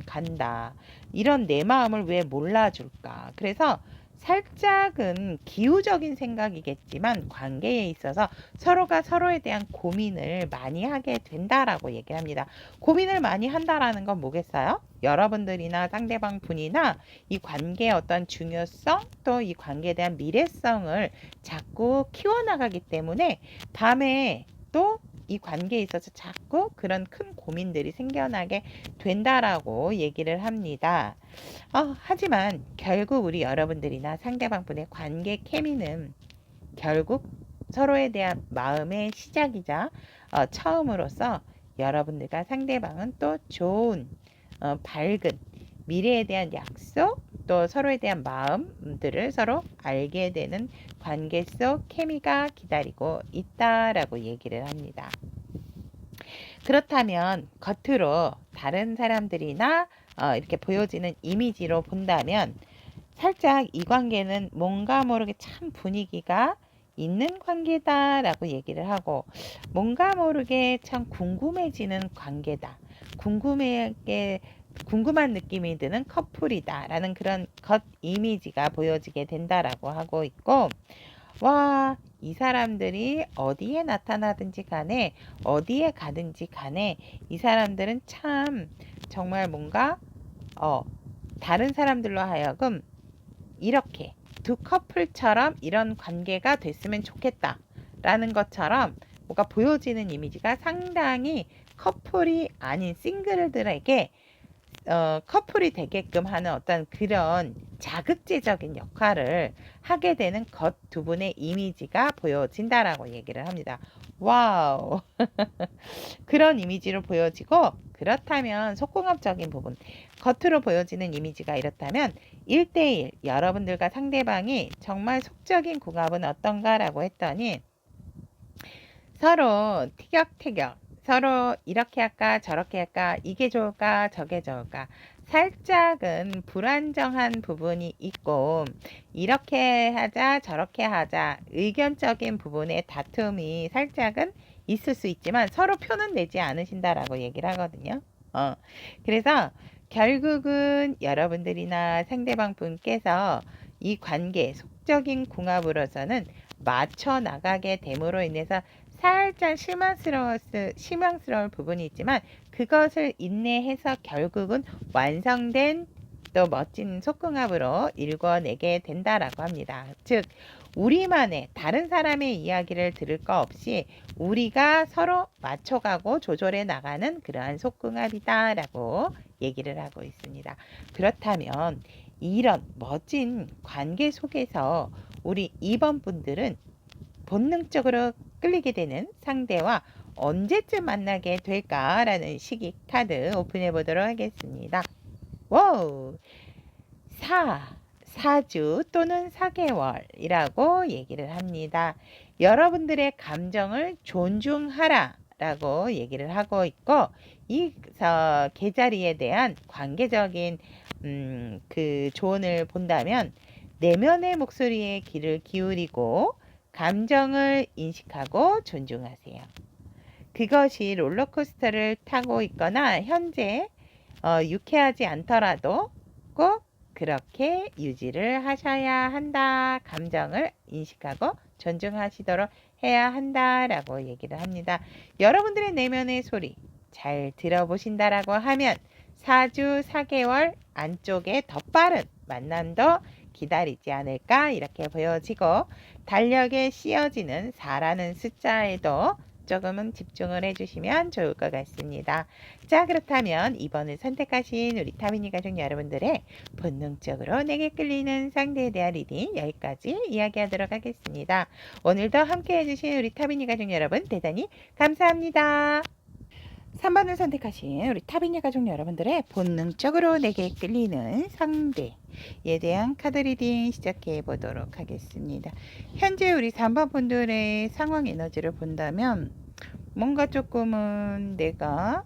간다. 이런 내 마음을 왜 몰라줄까? 그래서 살짝은 기우적인 생각이겠지만 관계에 있어서 서로가 서로에 대한 고민을 많이 하게 된다라고 얘기를 합니다. 고민을 많이 한다라는 건 뭐겠어요? 여러분들이나 상대방 분이나 이 관계의 어떤 중요성 또 이 관계에 대한 미래성을 자꾸 키워나가기 때문에 밤에 또 이 관계에 있어서 자꾸 그런 큰 고민들이 생겨나게 된다라고 얘기를 합니다. 하지만 결국 우리 여러분들이나 상대방분의 관계 케미는 결국 서로에 대한 마음의 시작이자 처음으로서 여러분들과 상대방은 또 좋은 밝은 미래에 대한 약속 또 서로에 대한 마음들을 서로 알게 되는 관계 속 케미가 기다리고 있다라고 얘기를 합니다. 그렇다면 겉으로 다른 사람들이나 이렇게 보여지는 이미지로 본다면 살짝 이 관계는 뭔가 모르게 참 분위기가 있는 관계다라고 얘기를 하고 뭔가 모르게 참 궁금해지는 관계다. 궁금한 느낌이 드는 커플이다라는 그런 겉 이미지가 보여지게 된다라고 하고 있고 와, 이 사람들이 어디에 나타나든지 간에 어디에 가든지 간에 이 사람들은 참 정말 뭔가 다른 사람들로 하여금 이렇게 두 커플처럼 이런 관계가 됐으면 좋겠다 라는 것처럼 뭔가 보여지는 이미지가 상당히 커플이 아닌 싱글들에게 커플이 되게끔 하는 어떤 그런 자극제적인 역할을 하게 되는 것 두 분의 이미지가 보여진다라고 얘기를 합니다. 와우. 그런 이미지로 보여지고 그렇다면 속궁합적인 부분 겉으로 보여지는 이미지가 이렇다면 1대1 여러분들과 상대방이 정말 속적인 궁합은 어떤가라고 했더니 서로 티격태격 서로 이렇게 할까 저렇게 할까 이게 좋을까 저게 좋을까 살짝은 불안정한 부분이 있고 이렇게 하자 저렇게 하자 의견적인 부분에 다툼이 살짝은 있을 수 있지만 서로 표는 내지 않으신다라고 얘기를 하거든요. 그래서 결국은 여러분들이나 상대방 분께서 이 관계 속적인 궁합으로서는 맞춰 나가게 됨으로 인해서 살짝 실망스러울 부분이 있지만 그것을 인내해서 결국은 완성된 또 멋진 속궁합으로 일궈내게 된다라고 합니다. 즉 우리만의 다른 사람의 이야기를 들을 거 없이 우리가 서로 맞춰가고 조절해 나가는 그러한 속궁합이다라고 얘기를 하고 있습니다. 그렇다면 이런 멋진 관계 속에서 우리 2번 분들은 본능적으로 끌리게 되는 상대와 언제쯤 만나게 될까라는 시기 카드 오픈해 보도록 하겠습니다. 와우! 4주 또는 4개월이라고 얘기를 합니다. 여러분들의 감정을 존중하라 라고 얘기를 하고 있고 이 계자리에 대한 관계적인 그 조언을 본다면 내면의 목소리에 귀를 기울이고 감정을 인식하고 존중하세요. 그것이 롤러코스터를 타고 있거나 현재 유쾌하지 않더라도 꼭 그렇게 유지를 하셔야 한다. 감정을 인식하고 존중하시도록 해야 한다라고 얘기를 합니다. 여러분들의 내면의 소리 잘 들어보신다라고 하면 4주 4개월 안쪽에 더 빠른 만남도 기다리지 않을까 이렇게 보여지고 달력에 씌어지는 4라는 숫자에도 조금은 집중을 해주시면 좋을 것 같습니다. 자, 그렇다면 이번을 선택하신 우리 타미니 가족 여러분들의 본능적으로 내게 끌리는 상대에 대한 리딩 여기까지 이야기하도록 하겠습니다. 오늘도 함께 해주신 우리 타미니 가족 여러분 대단히 감사합니다. 3번을 선택하신 우리 타비니 가족 여러분들의 본능적으로 내게 끌리는 상대에 대한 카드 리딩 시작해 보도록 하겠습니다. 현재 우리 3번 분들의 상황 에너지를 본다면 뭔가 조금은 내가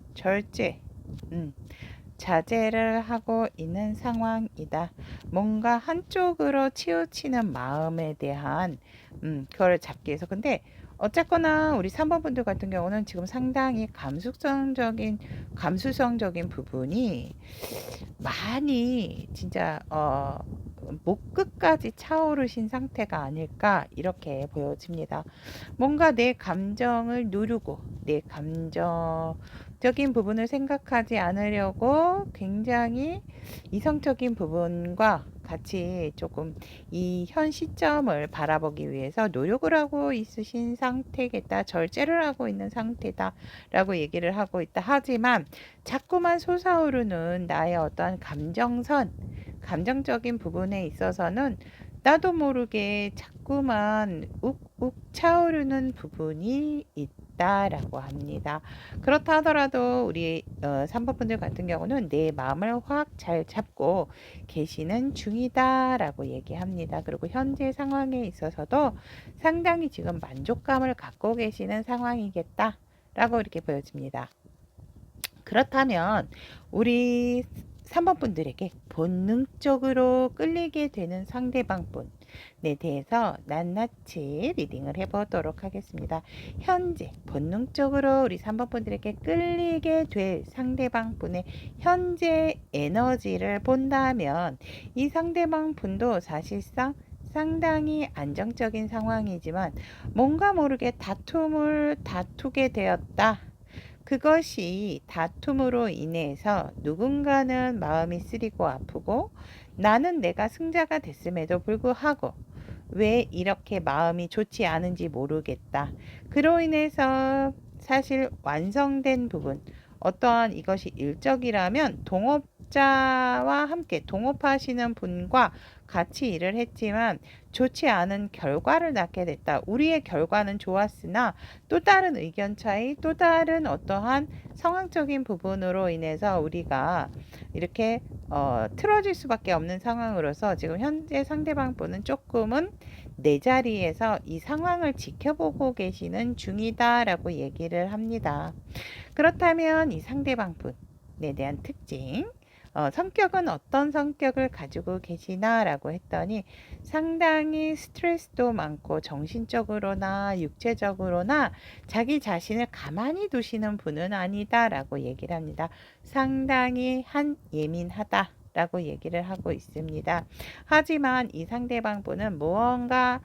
자제를 하고 있는 상황이다. 뭔가 한쪽으로 치우치는 마음에 대한 그걸 잡기 위해서 근데 어쨌거나 우리 3번 분들 같은 경우는 지금 상당히 감수성적인 부분이 많이 진짜 목 끝까지 차오르신 상태가 아닐까 이렇게 보여집니다. 뭔가 내 감정을 누르고 내 감정적인 부분을 생각하지 않으려고 굉장히 이성적인 부분과 같이 조금 이 현 시점을 바라보기 위해서 노력을 하고 있으신 상태겠다. 절제를 하고 있는 상태다 라고 얘기를 하고 있다. 하지만 자꾸만 솟아오르는 나의 어떠한 감정적인 부분에 있어서는 나도 모르게 자꾸만 욱욱 차오르는 부분이 있다라고 합니다. 그렇다 하더라도 우리 3번 분들 같은 경우는 내 마음을 확 잘 잡고 계시는 중이다라고 얘기합니다. 그리고 현재 상황에 있어서도 상당히 지금 만족감을 갖고 계시는 상황이겠다라고 이렇게 보여집니다. 그렇다면 우리 3번 분들에게 본능적으로 끌리게 되는 상대방 분에 대해서 낱낱이 리딩을 해보도록 하겠습니다. 현재 본능적으로 우리 3번 분들에게 끌리게 될 상대방 분의 현재 에너지를 본다면 이 상대방 분도 사실상 상당히 안정적인 상황이지만 뭔가 모르게 다투게 되었다. 그것이 다툼으로 인해서 누군가는 마음이 쓰리고 아프고 나는 내가 승자가 됐음에도 불구하고 왜 이렇게 마음이 좋지 않은지 모르겠다. 그로 인해서 사실 완성된 부분, 어떠한 이것이 일적이라면 동업자와 함께 동업하시는 분과 같이 일을 했지만 좋지 않은 결과를 낳게 됐다. 우리의 결과는 좋았으나 또 다른 의견 차이, 또 다른 어떠한 상황적인 부분으로 인해서 우리가 이렇게 틀어질 수밖에 없는 상황으로서 지금 현재 상대방 분은 조금은 내 자리에서 이 상황을 지켜보고 계시는 중이다라고 얘기를 합니다. 그렇다면 이 상대방 분에 대한 특징, 성격은 어떤 성격을 가지고 계시나라고 했더니 상당히 스트레스도 많고 정신적으로나 육체적으로나 자기 자신을 가만히 두시는 분은 아니다라고 얘기를 합니다. 상당히 예민하다. 라고 얘기를 하고 있습니다. 하지만 이 상대방 분은 무언가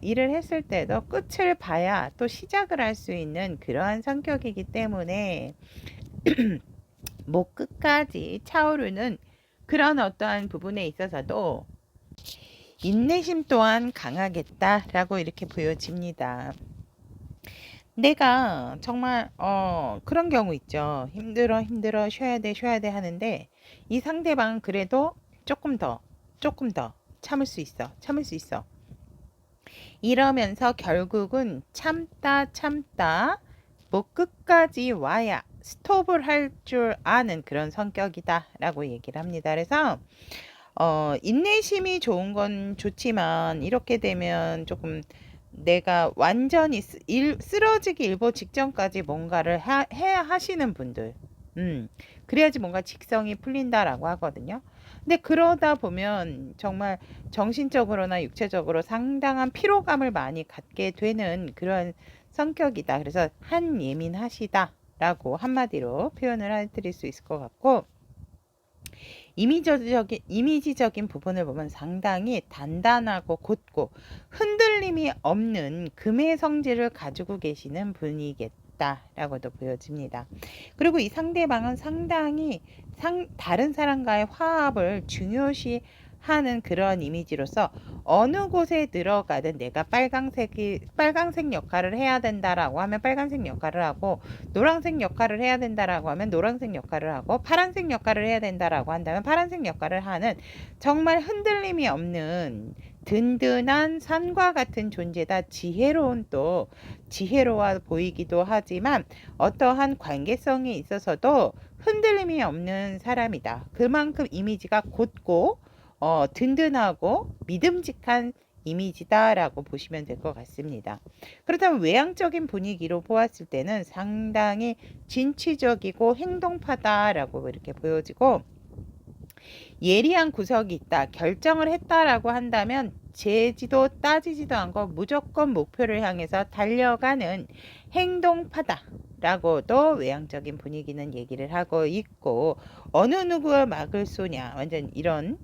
일을 했을 때도 끝을 봐야 또 시작을 할 수 있는 그러한 성격이기 때문에 목 끝까지 차오르는 그런 어떠한 부분에 있어서도 인내심 또한 강하겠다라고 이렇게 보여집니다. 내가 정말 그런 경우 있죠. 힘들어 쉬어야 돼 하는데 이 상대방은 그래도 조금 더 참을 수 있어 이러면서 결국은 참다 목 끝까지 와야 스톱을 할 줄 아는 그런 성격이다 라고 얘기를 합니다. 그래서 인내심이 좋은 건 좋지만 이렇게 되면 조금 내가 완전히 쓰러지기 일보 직전까지 뭔가를 해야 하시는 분들 그래야지 뭔가 직성이 풀린다라고 하거든요. 근데 그러다 보면 정말 정신적으로나 육체적으로 상당한 피로감을 많이 갖게 되는 그런 성격이다. 그래서 예민하시다 라고 한마디로 표현을 해드릴 수 있을 것 같고, 이미지적인 부분을 보면 상당히 단단하고 곧고 흔들림이 없는 금의 성질을 가지고 계시는 분이겠다라고도 보여집니다. 그리고 이 상대방은 상당히 다른 사람과의 화합을 중요시 하는 그런 이미지로서 어느 곳에 들어가든 내가 빨강색 역할을 해야 된다라고 하면 빨간색 역할을 하고, 노란색 역할을 해야 된다라고 하면 노란색 역할을 하고, 파란색 역할을 해야 된다라고 한다면 파란색 역할을 하는 정말 흔들림이 없는 든든한 산과 같은 존재다. 지혜로워 보이기도 하지만 어떠한 관계성에 있어서도 흔들림이 없는 사람이다. 그만큼 이미지가 곧고 든든하고 믿음직한 이미지다라고 보시면 될 것 같습니다. 그렇다면 외향적인 분위기로 보았을 때는 상당히 진취적이고 행동파다라고 이렇게 보여지고, 예리한 구석이 있다. 결정을 했다라고 한다면 재지도 따지지도 않고 무조건 목표를 향해서 달려가는 행동파다 라고도 외향적인 분위기는 얘기를 하고 있고, 어느 누구와 막을 쏘냐, 완전 이런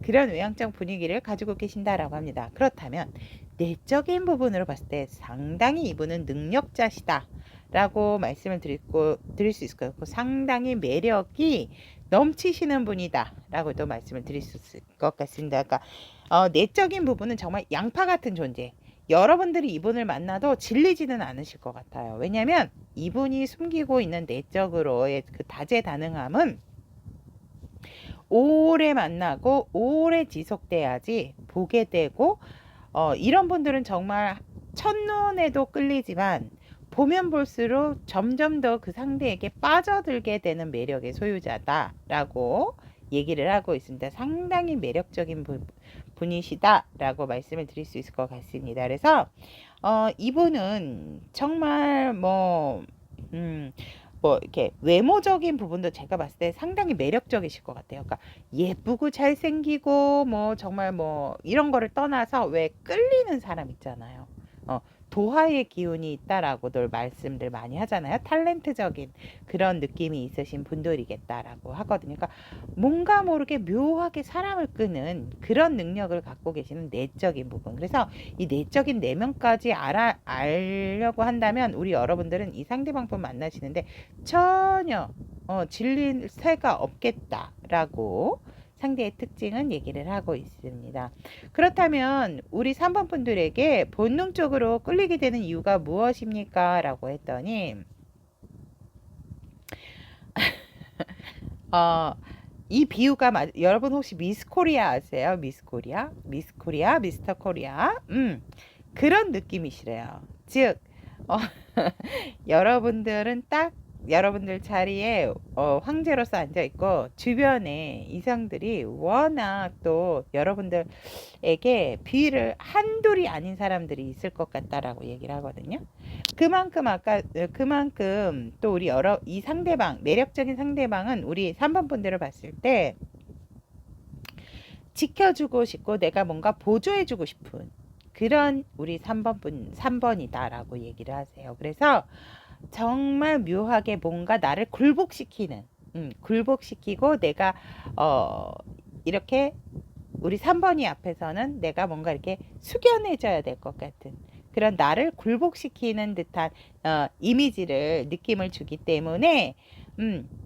그런 외향적 분위기를 가지고 계신다라고 합니다. 그렇다면 내적인 부분으로 봤을 때 상당히 이분은 능력자시다 라고 말씀을 드릴 수 있을 것 같고, 상당히 매력이 넘치시는 분이다 라고도 말씀을 드릴 수 있을 것 같습니다. 그러니까 내적인 부분은 정말 양파 같은 존재, 여러분들이 이분을 만나도 질리지는 않으실 것 같아요. 왜냐하면 이분이 숨기고 있는 내적으로의 그 다재다능함은 오래 만나고 오래 지속돼야지 보게 되고, 이런 분들은 정말 첫눈에도 끌리지만 보면 볼수록 점점 더 그 상대에게 빠져들게 되는 매력의 소유자다라고 얘기를 하고 있습니다. 상당히 매력적인 분이시다라고 말씀을 드릴 수 있을 것 같습니다. 그래서 이분은 정말 뭐 이렇게 외모적인 부분도 제가 봤을 때 상당히 매력적이실 것 같아요. 그러니까 예쁘고 잘생기고 뭐 정말 뭐 이런 거를 떠나서 왜 끌리는 사람 있잖아요. 도화의 기운이 있다라고들 말씀들 많이 하잖아요. 탤런트적인 그런 느낌이 있으신 분들이겠다라고 하거든요. 그러니까 뭔가 모르게 묘하게 사람을 끄는 그런 능력을 갖고 계시는 내적인 부분. 그래서 이 내적인 내면까지 알려고 한다면 우리 여러분들은 이 상대방 분 만나시는데 전혀 질릴 새가 없겠다라고 상대의 특징은 얘기를 하고 있습니다. 그렇다면 우리 3번 분들에게 본능적으로 끌리게 되는 이유가 무엇입니까? 라고 했더니 이 비유가 여러분 혹시 미스 코리아 아세요? 미스 코리아? 미스 코리아? 미스터 코리아? 그런 느낌이시래요. 즉 여러분들은 딱 여러분들 자리에 황제로서 앉아 있고 주변에 이성들이 워낙 또 여러분들에게 비위를 한둘이 아닌 사람들이 있을 것 같다라고 얘기를 하거든요. 그만큼 또 우리 이 상대방, 매력적인 상대방은 우리 3번 분들을 봤을 때 지켜주고 싶고 내가 뭔가 보조해주고 싶은 그런 우리 3번이다라고 얘기를 하세요. 그래서 정말 묘하게 뭔가 나를 굴복시키는, 굴복시키고 내가 이렇게 우리 3번이 앞에서는 내가 뭔가 이렇게 숙연해져야 될 것 같은 그런 나를 굴복시키는 듯한 이미지를 느낌을 주기 때문에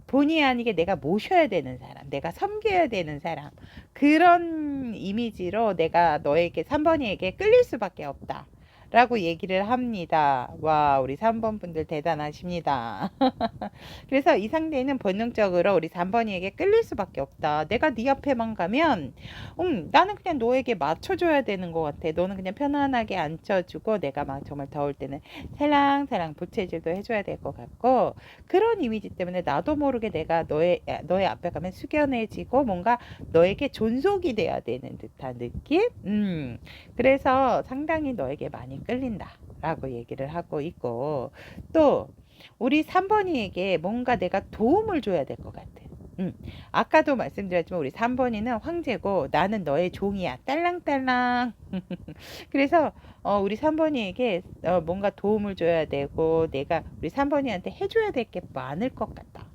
본의 아니게 내가 모셔야 되는 사람, 내가 섬겨야 되는 사람, 그런 이미지로 내가 너에게 3번이에게 끌릴 수밖에 없다 라고 얘기를 합니다. 와, 우리 3번 분들 대단하십니다. 그래서 이 상대는 본능적으로 우리 3번이에게 끌릴 수밖에 없다. 내가 네 앞에만 가면 나는 그냥 너에게 맞춰줘야 되는 것 같아. 너는 그냥 편안하게 앉혀주고 내가 막 정말 더울 때는 살랑살랑 부채질도 해줘야 될 것 같고, 그런 이미지 때문에 나도 모르게 내가 너의 앞에 가면 숙연해지고 뭔가 너에게 존속이 돼야 되는 듯한 느낌? 그래서 상당히 너에게 많이 끌린다 라고 얘기를 하고 있고, 또 우리 3번이에게 뭔가 내가 도움을 줘야 될 것 같아. 아까도 말씀드렸지만 우리 3번이는 황제고 나는 너의 종이야. 딸랑딸랑. 그래서 우리 3번이에게 뭔가 도움을 줘야 되고 내가 우리 3번이한테 해줘야 될 게 많을 것 같다.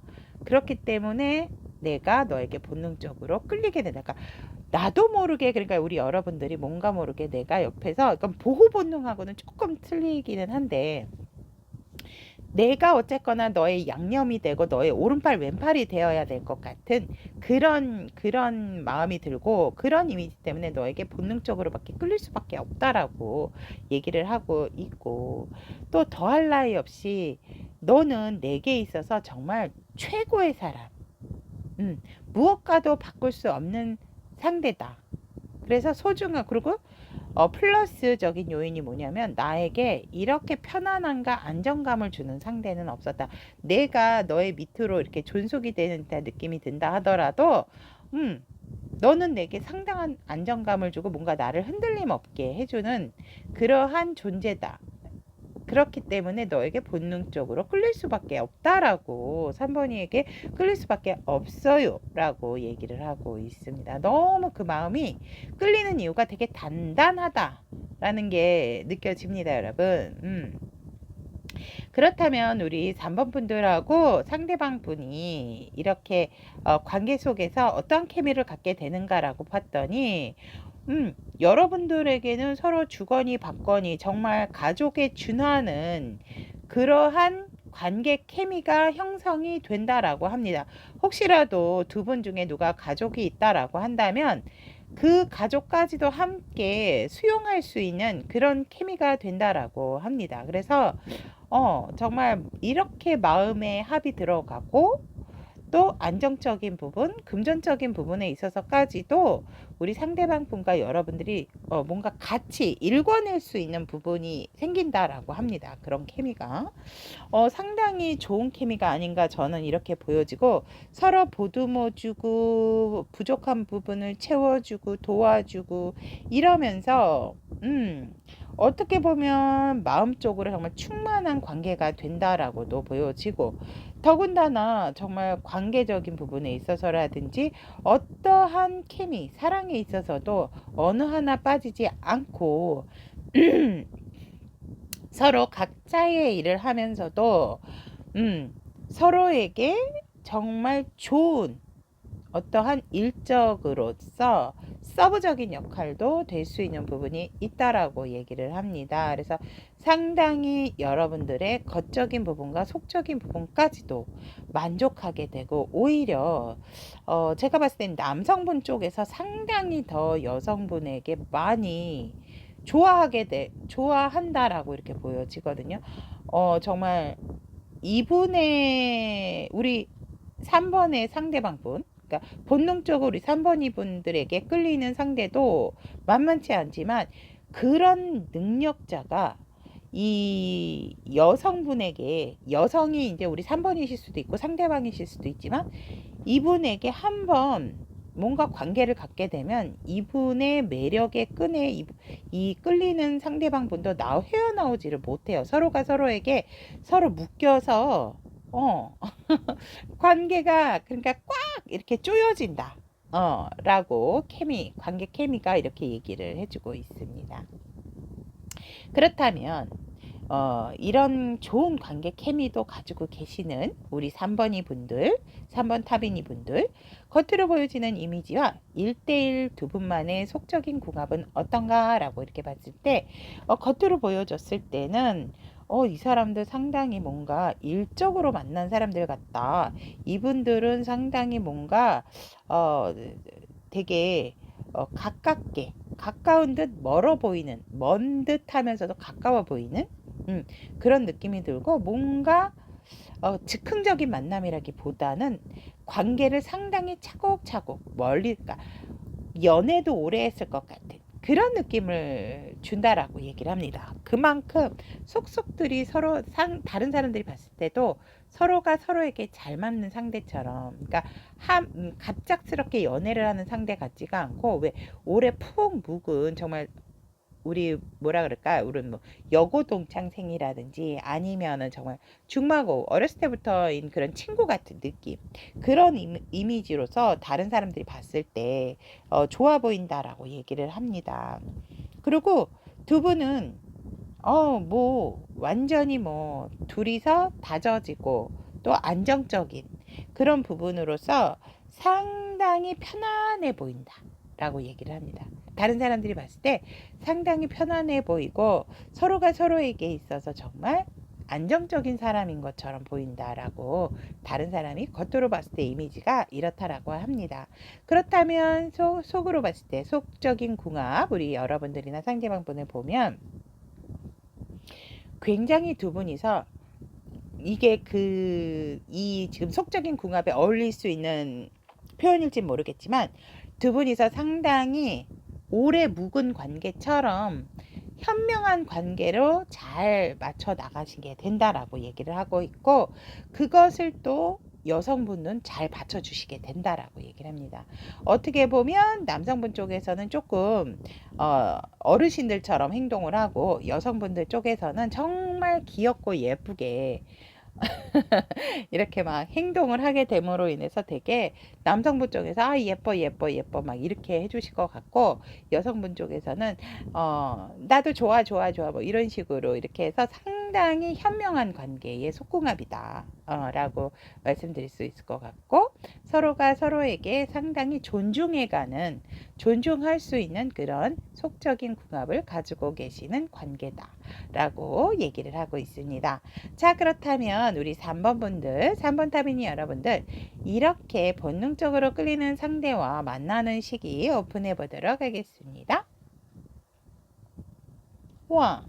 그렇기 때문에 내가 너에게 본능적으로 끌리게 된다. 그러니까 나도 모르게, 그러니까 우리 여러분들이 뭔가 모르게 내가 옆에서 약간 보호 본능하고는 조금 틀리기는 한데 내가 어쨌거나 너의 양념이 되고 너의 오른팔 왼팔이 되어야 될 것 같은 그런 마음이 들고 그런 이미지 때문에 너에게 본능적으로밖에 끌릴 수밖에 없다라고 얘기를 하고 있고, 또 더할 나위 없이 너는 내게 있어서 정말 최고의 사람, 무엇과도 바꿀 수 없는 상대다. 그래서 소중한, 그리고 플러스적인 요인이 뭐냐면 나에게 이렇게 편안함과 안정감을 주는 상대는 없었다. 내가 너의 밑으로 이렇게 존속이 되는 느낌이 든다 하더라도 너는 내게 상당한 안정감을 주고 뭔가 나를 흔들림 없게 해주는 그러한 존재다. 그렇기 때문에 너에게 본능적으로 끌릴 수밖에 없다라고, 3번이에게 끌릴 수밖에 없어요 라고 얘기를 하고 있습니다. 너무 그 마음이 끌리는 이유가 되게 단단하다라는 게 느껴집니다, 여러분. 그렇다면 우리 3번 분들하고 상대방 분이 이렇게 관계 속에서 어떤 케미를 갖게 되는가라고 봤더니 여러분들에게는 서로 주거니 받거니 정말 가족에 준하는 그러한 관계 케미가 형성이 된다라고 합니다. 혹시라도 두 분 중에 누가 가족이 있다라고 한다면 그 가족까지도 함께 수용할 수 있는 그런 케미가 된다라고 합니다. 그래서 정말 이렇게 마음에 합이 들어가고 또 안정적인 부분, 금전적인 부분에 있어서까지도 우리 상대방 분과 여러분들이 뭔가 같이 일궈낼 수 있는 부분이 생긴다라고 합니다. 그런 케미가 상당히 좋은 케미가 아닌가 저는 이렇게 보여지고, 서로 보듬어주고 부족한 부분을 채워주고 도와주고 이러면서 어떻게 보면 마음적으로 정말 충만한 관계가 된다라고도 보여지고, 더군다나 정말 관계적인 부분에 있어서라든지 어떠한 케미, 사랑에 있어서도 어느 하나 빠지지 않고 서로 각자의 일을 하면서도 서로에게 정말 좋은 어떠한 일적으로서 서브적인 역할도 될 수 있는 부분이 있다라고 얘기를 합니다. 그래서 상당히 여러분들의 겉적인 부분과 속적인 부분까지도 만족하게 되고, 오히려 제가 봤을 땐 남성분 쪽에서 상당히 더 여성분에게 많이 좋아한다라고 이렇게 보여지거든요. 정말 이분의 우리 3번의 상대방분, 그러니까 본능적으로 우리 3번 이분들에게 끌리는 상대도 만만치 않지만, 그런 능력자가 이 여성분에게, 여성이 이제 우리 3번이실 수도 있고 상대방이실 수도 있지만, 이분에게 한번 뭔가 관계를 갖게 되면 이분의 매력의 끈에 이 끌리는 상대방 분도 헤어나오지를 못해요. 서로가 서로에게 서로 묶여서 관계가 그러니까 꽉 이렇게 쪼여진다. 라고 관계 케미가 이렇게 얘기를 해주고 있습니다. 그렇다면 이런 좋은 관계 케미도 가지고 계시는 우리 3번이 분들, 3번 타빈이 분들, 겉으로 보여지는 이미지와 1대1 두 분만의 속적인 궁합은 어떤가 라고 이렇게 봤을 때, 겉으로 보여졌을 때는 이 사람들 상당히 뭔가 일적으로 만난 사람들 같다. 이분들은 상당히 뭔가 되게 가깝게, 가까운 듯 멀어 보이는, 먼 듯 하면서도 가까워 보이는 그런 느낌이 들고, 뭔가 즉흥적인 만남이라기보다는 관계를 상당히 차곡차곡 멀리, 그러니까 연애도 오래 했을 것 같은 그런 느낌을 준다라고 얘기를 합니다. 그만큼 속속들이 서로 다른 사람들이 봤을 때도 서로가 서로에게 잘 맞는 상대처럼, 그러니까 갑작스럽게 연애를 하는 상대 같지가 않고, 왜 오래 푹 묵은, 정말 우리 뭐라 그럴까, 우리 뭐 여고 동창생이라든지 아니면은 정말 중마고 어렸을 때부터인 그런 친구 같은 느낌, 그런 이미지로서 다른 사람들이 봤을 때 좋아 보인다라고 얘기를 합니다. 그리고 두 분은 뭐 완전히 뭐 둘이서 다져지고 또 안정적인 그런 부분으로서 상당히 편안해 보인다 라고 얘기를 합니다. 다른 사람들이 봤을 때 상당히 편안해 보이고, 서로가 서로에게 있어서 정말 안정적인 사람인 것처럼 보인다라고, 다른 사람이 겉으로 봤을 때 이미지가 이렇다라고 합니다. 그렇다면 속으로 봤을 때 속적인 궁합, 우리 여러분들이나 상대방분을 보면 굉장히 두 분이서 이게 이 지금 속적인 궁합에 어울릴 수 있는 표현일지 모르겠지만, 두 분이서 상당히 오래 묵은 관계처럼 현명한 관계로 잘 맞춰 나가시게 된다라고 얘기를 하고 있고, 그것을 또 여성분은 잘 받쳐주시게 된다라고 얘기를 합니다. 어떻게 보면 남성분 쪽에서는 조금 어르신들처럼 행동을 하고, 여성분들 쪽에서는 정말 귀엽고 예쁘게 이렇게 막 행동을 하게 됨으로 인해서 되게 남성분 쪽에서 아 예뻐 예뻐 예뻐 막 이렇게 해주실 것 같고, 여성분 쪽에서는 나도 좋아 좋아 좋아 뭐 이런 식으로 이렇게 해서 상당히 현명한 관계의 속궁합이다 라고 말씀드릴 수 있을 것 같고, 서로가 서로에게 상당히 존중해가는, 존중할 수 있는 그런 속적인 궁합을 가지고 계시는 관계다 라고 얘기를 하고 있습니다. 자, 그렇다면 우리 3번 분들, 3번 타비니 여러분들, 이렇게 본능적으로 끌리는 상대와 만나는 시기 오픈해 보도록 하겠습니다. 와,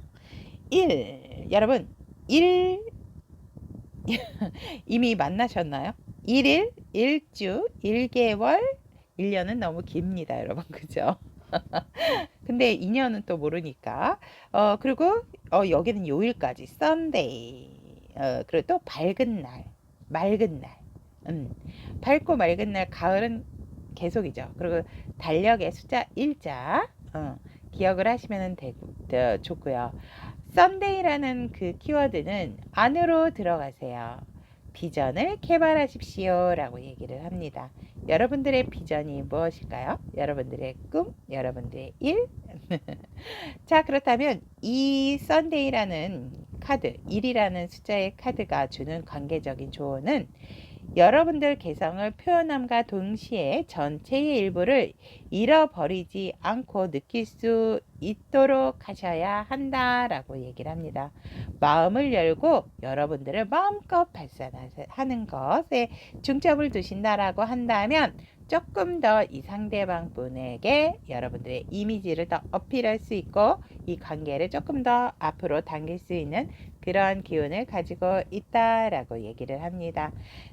1. 여러분, 1 이미 만나셨나요? 1일, 1주, 1개월, 1년은 너무 깁니다, 여러분. 그죠? 근데 2년은 또 모르니까. 그리고 여기는 요일까지 썬데이. 그리고 또 밝은 날, 맑은 날. 밝고 맑은 날, 가을은 계속이죠. 그리고 달력의 숫자 1자 기억을 하시면 좋고요. 썬데이라는 그 키워드는 안으로 들어가세요. 비전을 개발하십시오 라고 얘기를 합니다. 여러분들의 비전이 무엇일까요? 여러분들의 꿈, 여러분들의 일? 자, 그렇다면 이 썬데이라는 카드, 1이라는 숫자의 카드가 주는 관계적인 조언은 여러분들 개성을 표현함과 동시에 전체의 일부를 잃어버리지 않고 느낄 수 있도록 하셔야 한다라고 얘기를 합니다. 마음을 열고 여러분들을 마음껏 발산하는 것에 중점을 두신다라고 한다면 조금 더 이 상대방 분에게 여러분들의 이미지를 더 어필할 수 있고 이 관계를 조금 더 앞으로 당길 수 있는 그런 기운을 가지고 있다라고 얘기를 합니다.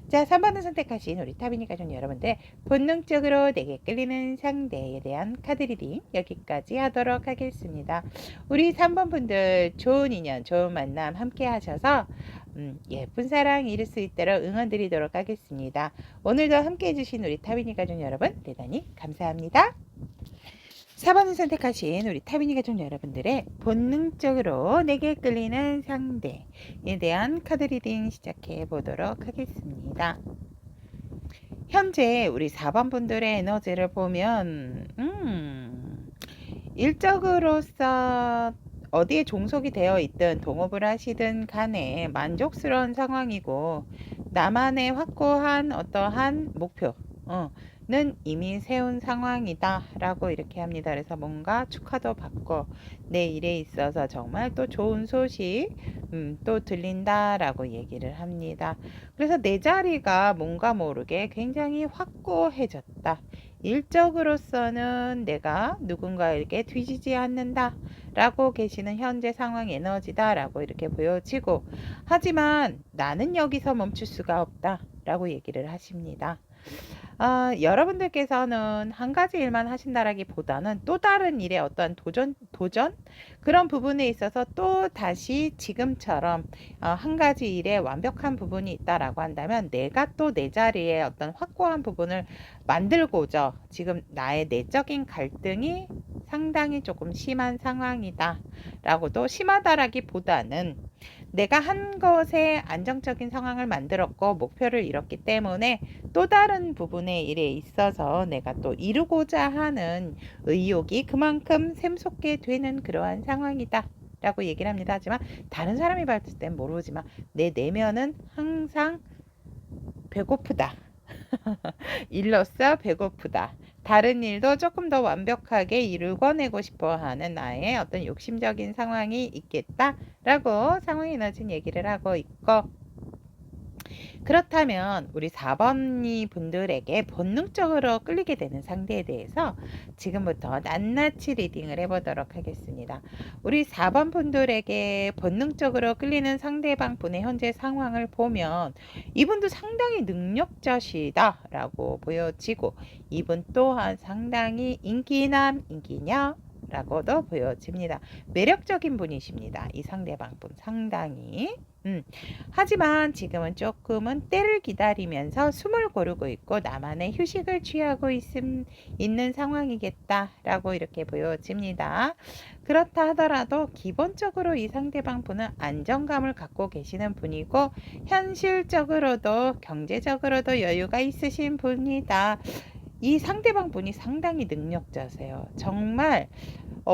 자, 3번을 선택하신 우리 타비니 가족 여러분들, 본능적으로 내게 끌리는 상대에 대한 카드 리딩 여기까지 하도록 하겠습니다. 우리 3번 분들 좋은 인연, 좋은 만남 함께 하셔서 예쁜 사랑 이룰 수 있도록 응원 드리도록 하겠습니다. 오늘도 함께 해주신 우리 타비니 가족 여러분 대단히 감사합니다. 4번을 선택하신 우리 타비니 가족 여러분들의 본능적으로 내게 끌리는 상대에 대한 카드 리딩 시작해 보도록 하겠습니다. 현재 우리 4번 분들의 에너지를 보면 일적으로서 어디에 종속이 되어 있든 동업을 하시든 간에 만족스러운 상황이고 나만의 확고한 어떠한 목표는 이미 세운 상황이다 라고 이렇게 합니다. 그래서 뭔가 축하도 받고 내 일에 있어서 정말 또 좋은 소식 또 들린다 라고 얘기를 합니다. 그래서 내 자리가 뭔가 모르게 굉장히 확고해졌다. 일적으로서는 내가 누군가에게 뒤지지 않는다 라고 계시는 현재 상황 에너지다 라고 이렇게 보여지고, 하지만 나는 여기서 멈출 수가 없다 라고 얘기를 하십니다. 여러분들께서는 한 가지 일만 하신다라기보다는 또 다른 일에 어떤 도전 그런 부분에 있어서 또 다시 지금처럼 한 가지 일에 완벽한 부분이 있다라고 한다면 내가 또 내 자리에 어떤 확고한 부분을 만들고자 지금 나의 내적인 갈등이 상당히 조금 심한 상황이다 라고도, 심하다라기보다는 내가 한 것에 안정적인 상황을 만들었고 목표를 이뤘기 때문에 또 다른 부분의 일에 있어서 내가 또 이루고자 하는 의욕이 그만큼 샘솟게 되는 그러한 상황이다 라고 얘기를 합니다. 하지만 다른 사람이 봤을 땐 모르지만 내 내면은 항상 배고프다. 일로서 배고프다. 다른 일도 조금 더 완벽하게 이루어내고 싶어 하는 나의 어떤 욕심적인 상황이 있겠다라고 상황 에너지 얘기를 하고 있고, 그렇다면 우리 4번이 분들에게 본능적으로 끌리게 되는 상대에 대해서 지금부터 낱낱이 리딩을 해보도록 하겠습니다. 우리 4번 분들에게 본능적으로 끌리는 상대방 분의 현재 상황을 보면 이분도 상당히 능력자시다 라고 보여지고, 이분 또한 상당히 인기남, 인기녀, 라고도 보여집니다. 매력적인 분이십니다. 이 상대방 분 상당히. 하지만 지금은 조금은 때를 기다리면서 숨을 고르고 있고 나만의 휴식을 취하고 있는 상황이겠다라고 이렇게 보여집니다. 그렇다 하더라도 기본적으로 이 상대방 분은 안정감을 갖고 계시는 분이고 현실적으로도 경제적으로도 여유가 있으신 분이다. 이 상대방 분이 상당히 능력자세요. 정말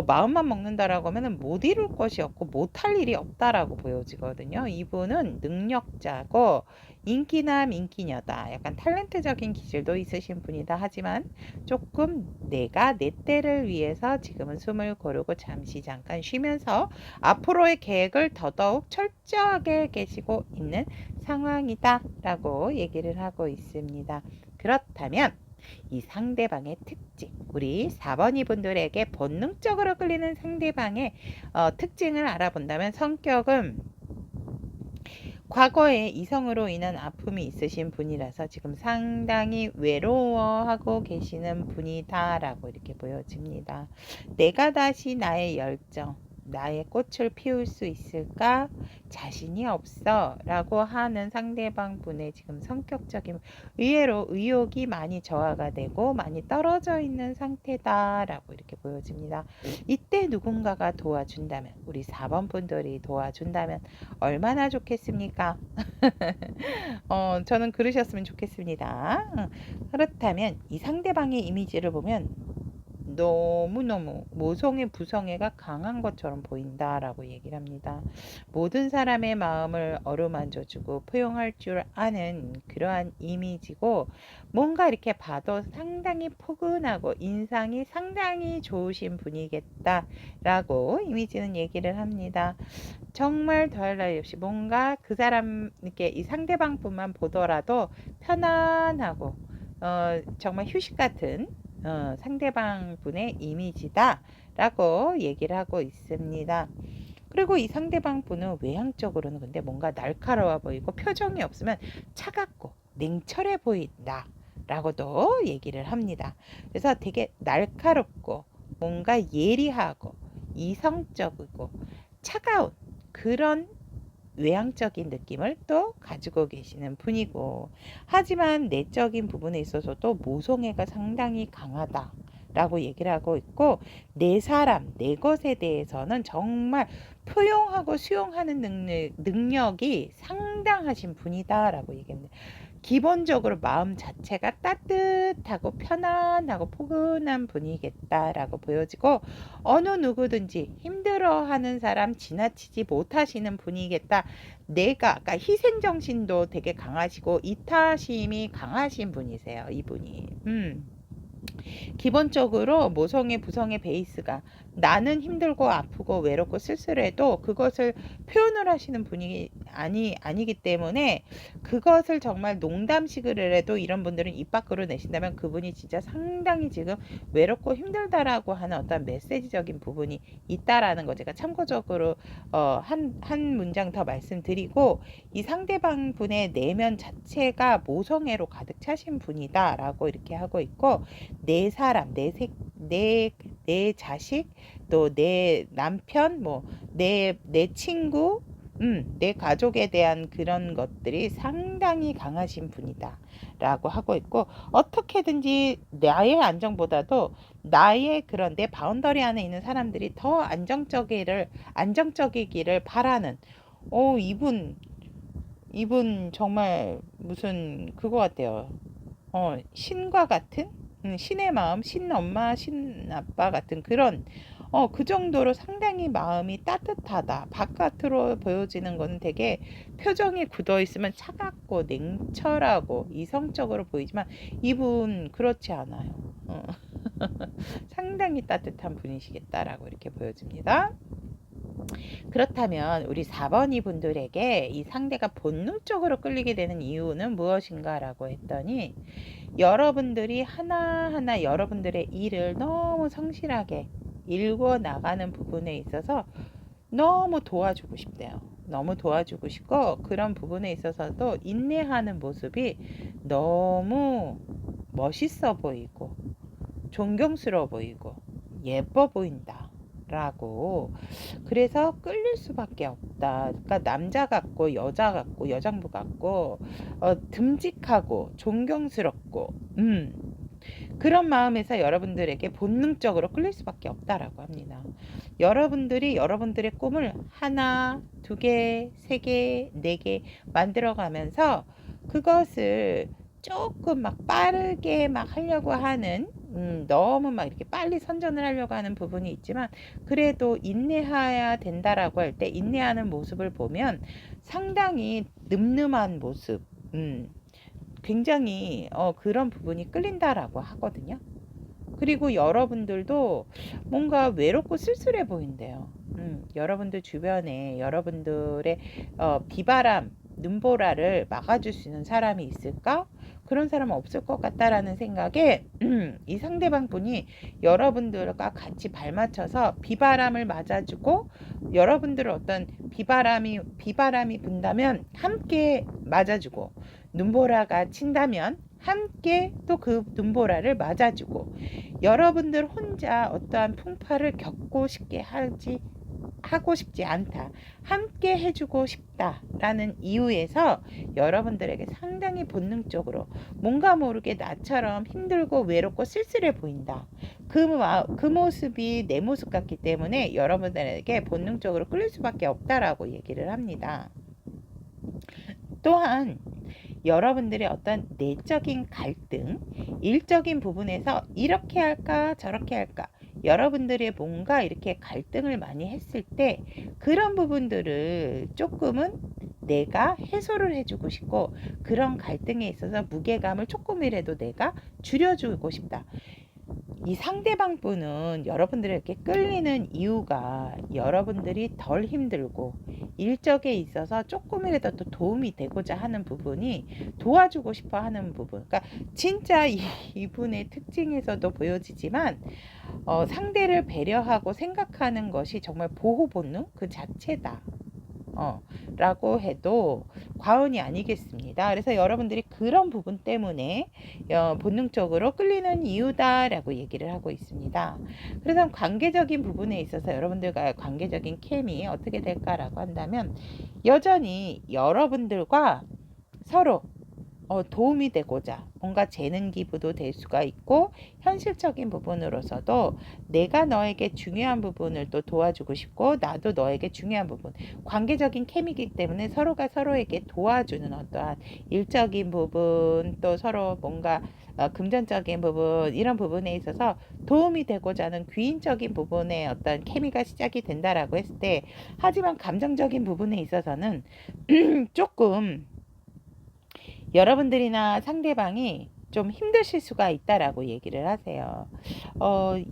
마음만 먹는다라고 하면 못 이룰 것이 없고 못할 일이 없다라고 보여지거든요. 이분은 능력자고 인기남 인기녀다. 약간 탤런트적인 기질도 있으신 분이다. 하지만 조금 내가 내 때를 위해서 지금은 숨을 고르고 잠시 잠깐 쉬면서 앞으로의 계획을 더더욱 철저하게 계시고 있는 상황이다 라고 얘기를 하고 있습니다. 그렇다면 이 상대방의 특징, 우리 4번이 분들에게 본능적으로 끌리는 상대방의 특징을 알아본다면 성격은 과거에 이성으로 인한 아픔이 있으신 분이라서 지금 상당히 외로워하고 계시는 분이다 라고 이렇게 보여집니다. 내가 다시 나의 열정, 나의 꽃을 피울 수 있을까? 자신이 없어 라고 하는 상대방 분의 지금 성격적인 의외로 의욕이 많이 저하가 되고 많이 떨어져 있는 상태다 라고 이렇게 보여집니다. 이때 누군가가 도와준다면 우리 4번 분들이 도와준다면 얼마나 좋겠습니까? 저는 그러셨으면 좋겠습니다. 그렇다면 이 상대방의 이미지를 보면 너무너무 모성애 부성애가 강한 것처럼 보인다라고 얘기를 합니다. 모든 사람의 마음을 어루만져주고 포용할 줄 아는 그러한 이미지고 뭔가 이렇게 봐도 상당히 포근하고 인상이 상당히 좋으신 분이겠다라고 이미지는 얘기를 합니다. 정말 더할 나위 없이 뭔가 그 사람 이렇게 이 상대방 분만 보더라도 편안하고 정말 휴식 같은 상대방 분의 이미지다 라고 얘기를 하고 있습니다. 그리고 이 상대방 분은 외향적으로는 근데 뭔가 날카로워 보이고 표정이 없으면 차갑고 냉철해 보인다 라고도 얘기를 합니다. 그래서 되게 날카롭고 뭔가 예리하고 이성적이고 차가운 그런 외향적인 느낌을 또 가지고 계시는 분이고 하지만 내적인 부분에 있어서도 모성애가 상당히 강하다 라고 얘기를 하고 있고 내 사람 내 것에 대해서는 정말 포용하고 수용하는 능력이 상당하신 분이다 라고 얘기합니다. 기본적으로 마음 자체가 따뜻하고 편안하고 포근한 분이겠다라고 보여지고 어느 누구든지 힘들어하는 사람 지나치지 못하시는 분이겠다. 내가 그러니까 희생정신도 되게 강하시고 이타심이 강하신 분이세요. 이분이. 기본적으로 모성애 부성의 베이스가 나는 힘들고 아프고 외롭고 쓸쓸해도 그것을 표현을 하시는 분이 아니기 때문에 그것을 정말 농담식으로 해도 이런 분들은 입 밖으로 내신다면 그분이 진짜 상당히 지금 외롭고 힘들다라고 하는 어떤 메시지적인 부분이 있다라는 거 제가 참고적으로 한 문장 더 말씀드리고 이 상대방 분의 내면 자체가 모성애로 가득 차신 분이다라고 이렇게 하고 있고 내 사람, 내 자식, 또 내 남편, 내 친구, 내 가족에 대한 그런 것들이 상당히 강하신 분이다. 라고 하고 있고, 어떻게든지 나의 안정보다도 나의 그런 내 바운더리 안에 있는 사람들이 더 안정적이기를 바라는, 이분 정말 무슨 그거 같아요. 신과 같은 신의 마음, 신엄마, 신아빠 같은 그런 그 정도로 상당히 마음이 따뜻하다. 바깥으로 보여지는 거는 되게 표정이 굳어 있으면 차갑고 냉철하고 이성적으로 보이지만 이분 그렇지 않아요. 상당히 따뜻한 분이시겠다라고 이렇게 보여집니다. 그렇다면 우리 4번이 분들에게 이 상대가 본능적으로 끌리게 되는 이유는 무엇인가 라고 했더니 여러분들이 하나하나 여러분들의 일을 너무 성실하게 일궈 나가는 부분에 있어서 너무 도와주고 싶대요. 너무 도와주고 싶고 그런 부분에 있어서도 인내하는 모습이 너무 멋있어 보이고 존경스러워 보이고 예뻐 보인다 라고. 그래서 끌릴 수밖에 없다. 그러니까 남자 같고 여자 같고 여장부 같고 듬직하고 존경스럽고 그런 마음에서 여러분들에게 본능적으로 끌릴 수밖에 없다라고 합니다. 여러분들이 여러분들의 꿈을 하나, 두 개, 세 개, 네 개 만들어가면서 그것을 조금 막 빠르게 막 하려고 하는 너무 막 이렇게 빨리 선전을 하려고 하는 부분이 있지만 그래도 인내해야 된다라고 할 때 인내하는 모습을 보면 상당히 늠름한 모습, 굉장히 그런 부분이 끌린다라고 하거든요. 그리고 여러분들도 뭔가 외롭고 쓸쓸해 보인대요. 여러분들 주변에 여러분들의 비바람, 눈보라를 막아줄 수 있는 사람이 있을까? 그런 사람은 없을 것 같다라는 생각에 이 상대방 분이 여러분들과 같이 발맞춰서 비바람을 맞아주고 여러분들 어떤 비바람이 분다면 함께 맞아주고 눈보라가 친다면 함께 또 그 눈보라를 맞아주고 여러분들 혼자 어떠한 풍파를 하고 싶지 않다. 함께 해주고 싶다라는 이유에서 여러분들에게 상당히 본능적으로 뭔가 모르게 나처럼 힘들고 외롭고 쓸쓸해 보인다. 그 모습이 내 모습 같기 때문에 여러분들에게 본능적으로 끌릴 수밖에 없다라고 얘기를 합니다. 또한 여러분들의 어떤 내적인 갈등, 일적인 부분에서 이렇게 할까 저렇게 할까 여러분들의 뭔가 이렇게 갈등을 많이 했을 때 그런 부분들을 조금은 내가 해소를 해주고 싶고 그런 갈등에 있어서 무게감을 조금이라도 내가 줄여주고 싶다. 이 상대방 분은 여러분들에게 끌리는 이유가 여러분들이 덜 힘들고 일적에 있어서 조금이라도 또 도움이 되고자 하는 부분이 도와주고 싶어 하는 부분. 그러니까 진짜 이분의 특징에서도 보여지지만 상대를 배려하고 생각하는 것이 정말 보호 본능 그 자체다. 라고 해도 과언이 아니겠습니다. 그래서 여러분들이 그런 부분 때문에 본능적으로 끌리는 이유다라고 얘기를 하고 있습니다. 그래서 관계적인 부분에 있어서 여러분들과의 관계적인 케미 어떻게 될까라고 한다면 여전히 여러분들과 서로 도움이 되고자 뭔가 재능 기부도 될 수가 있고 현실적인 부분으로서도 내가 너에게 중요한 부분을 또 도와주고 싶고 나도 너에게 중요한 부분 관계적인 케미이기 때문에 서로가 서로에게 도와주는 어떠한 일적인 부분 또 서로 뭔가 금전적인 부분 이런 부분에 있어서 도움이 되고자 하는 귀인적인 부분의 어떤 케미가 시작이 된다라고 했을 때 하지만 감정적인 부분에 있어서는 조금 여러분들이나 상대방이 좀 힘드실 수가 있다라고 얘기를 하세요.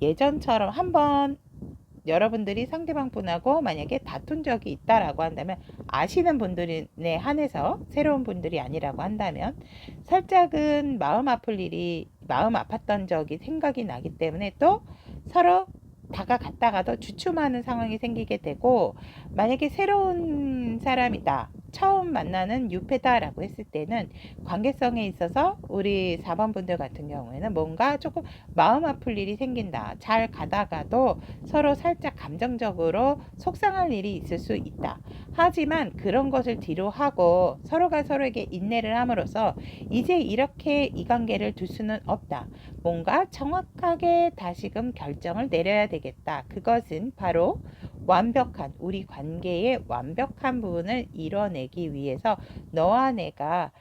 예전처럼 한번 여러분들이 상대방 분하고 만약에 다툰 적이 있다라고 한다면 아시는 분들에 한해서 새로운 분들이 아니라고 한다면 살짝은 마음 아팠던 적이 생각이 나기 때문에 또 서로 다가갔다가도 주춤하는 상황이 생기게 되고 만약에 새로운 사람이다. 처음 만나는 유패다라고 했을 때는 관계성에 있어서 우리 4번 분들 같은 경우에는 뭔가 조금 마음 아플 일이 생긴다. 잘 가다가도 서로 살짝 감정적으로 속상할 일이 있을 수 있다. 하지만 그런 것을 뒤로 하고 서로가 서로에게 인내를 함으로써 이제 이렇게 이 관계를 둘 수는 없다. 뭔가 정확하게 다시금 결정을 내려야 되겠다. 그것은 바로 완벽한 우리 관계의 완벽한 부분을 이뤄내기 위해서 너와 내가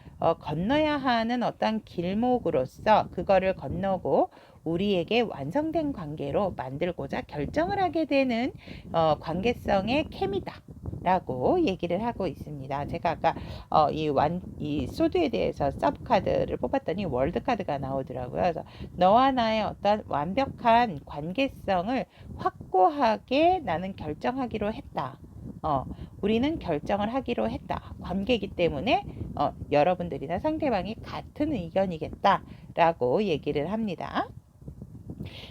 건너야 하는 어떤 길목으로서 그거를 건너고 우리에게 완성된 관계로 만들고자 결정을 하게 되는 관계성의 케미다. 라고 얘기를 하고 있습니다. 제가 아까 이 소드에 대해서 서브카드를 뽑았더니 월드카드가 나오더라고요. 그래서 너와 나의 어떤 완벽한 관계성을 확고하게 나는 결정하기로 했다. 우리는 결정을 하기로 했다. 관계이기 때문에 여러분들이나 상대방이 같은 의견이겠다. 라고 얘기를 합니다.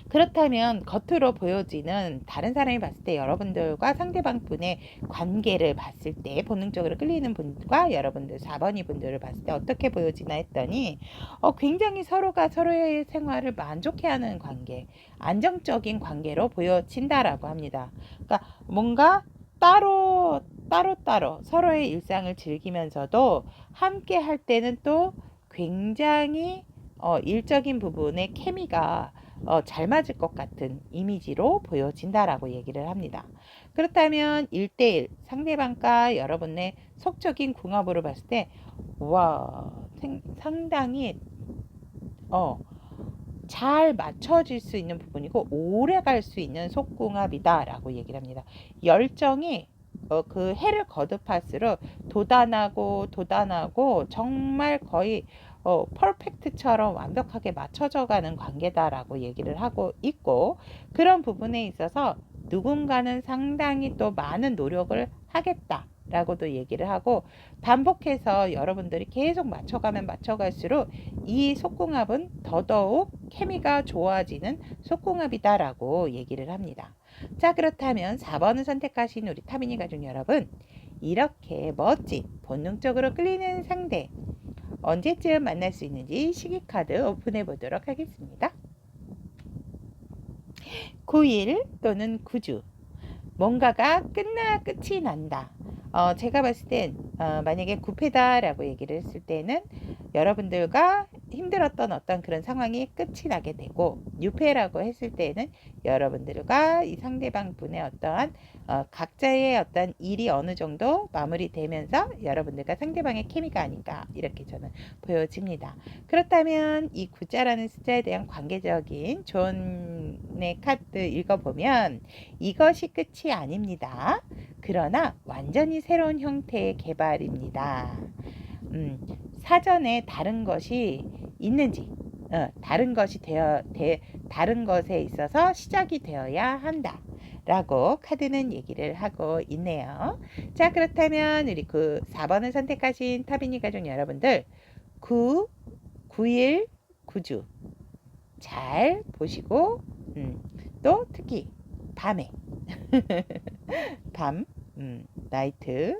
그렇다면 겉으로 보여지는 다른 사람이 봤을 때 여러분들과 상대방 분의 관계를 봤을 때 본능적으로 끌리는 분과 여러분들 4번이 분들을 봤을 때 어떻게 보여지나 했더니 굉장히 서로가 서로의 생활을 만족해하는 관계, 안정적인 관계로 보여진다라고 합니다. 그러니까 뭔가 따로 서로의 일상을 즐기면서도 함께 할 때는 또 굉장히 일적인 부분의 케미가 잘 맞을 것 같은 이미지로 보여진다라고 얘기를 합니다. 그렇다면 1대1 상대방과 여러분의 속적인 궁합으로 봤을 때 와, 상당히 잘 맞춰질 수 있는 부분이고 오래 갈 수 있는 속궁합이다 라고 얘기를 합니다. 열정이 그 해를 거듭할수록 돋아나고 정말 거의 퍼펙트처럼 완벽하게 맞춰져 가는 관계다라고 얘기를 하고 있고, 그런 부분에 있어서 누군가는 상당히 또 많은 노력을 하겠다 라고도 얘기를 하고, 반복해서 여러분들이 계속 맞춰갈수록 이 속궁합은 더더욱 케미가 좋아지는 속궁합이다 라고 얘기를 합니다. 자, 그렇다면 4번을 선택하신 우리 타비니 가족 여러분, 이렇게 멋진 본능적으로 끌리는 상대 언제쯤 만날 수 있는지 시기카드 오픈해 보도록 하겠습니다. 9일 또는 9주, 뭔가가 끝이 난다. 제가 봤을 땐 만약에 9패다라고 얘기를 했을 때는 여러분들과 힘들었던 어떤 그런 상황이 끝이 나게 되고, 6패라고 했을 때는 여러분들과 이 상대방 분의 어떠한 각자의 어떤 일이 어느 정도 마무리되면서 여러분들과 상대방의 케미가 아닌가, 이렇게 저는 보여집니다. 그렇다면 이 9자라는 숫자에 대한 관계적인 존의 카드 읽어보면 이것이 끝이 아닙니다. 그러나 완전히 새로운 형태의 개발입니다. 사전에 다른 것이 있는지, 다른 것에 있어서 시작이 되어야 한다 라고 카드는 얘기를 하고 있네요. 자, 그렇다면 우리 그 4번을 선택하신 타비니 가족 여러분들, 9일 9주 잘 보시고, 또 특히 밤에 밤 나이트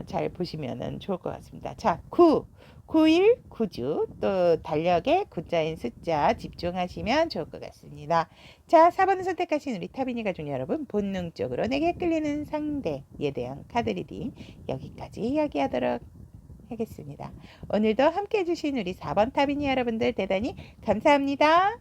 잘 보시면 좋을 것 같습니다. 자, 9일 9주 또 달력의 9자인 숫자 집중하시면 좋을 것 같습니다. 자, 4번을 선택하신 우리 타비니 가족 여러분, 본능적으로 내게 끌리는 상대에 대한 카드 리딩 여기까지 이야기하도록 하겠습니다. 오늘도 함께 해주신 우리 4번 타비니 여러분들 대단히 감사합니다.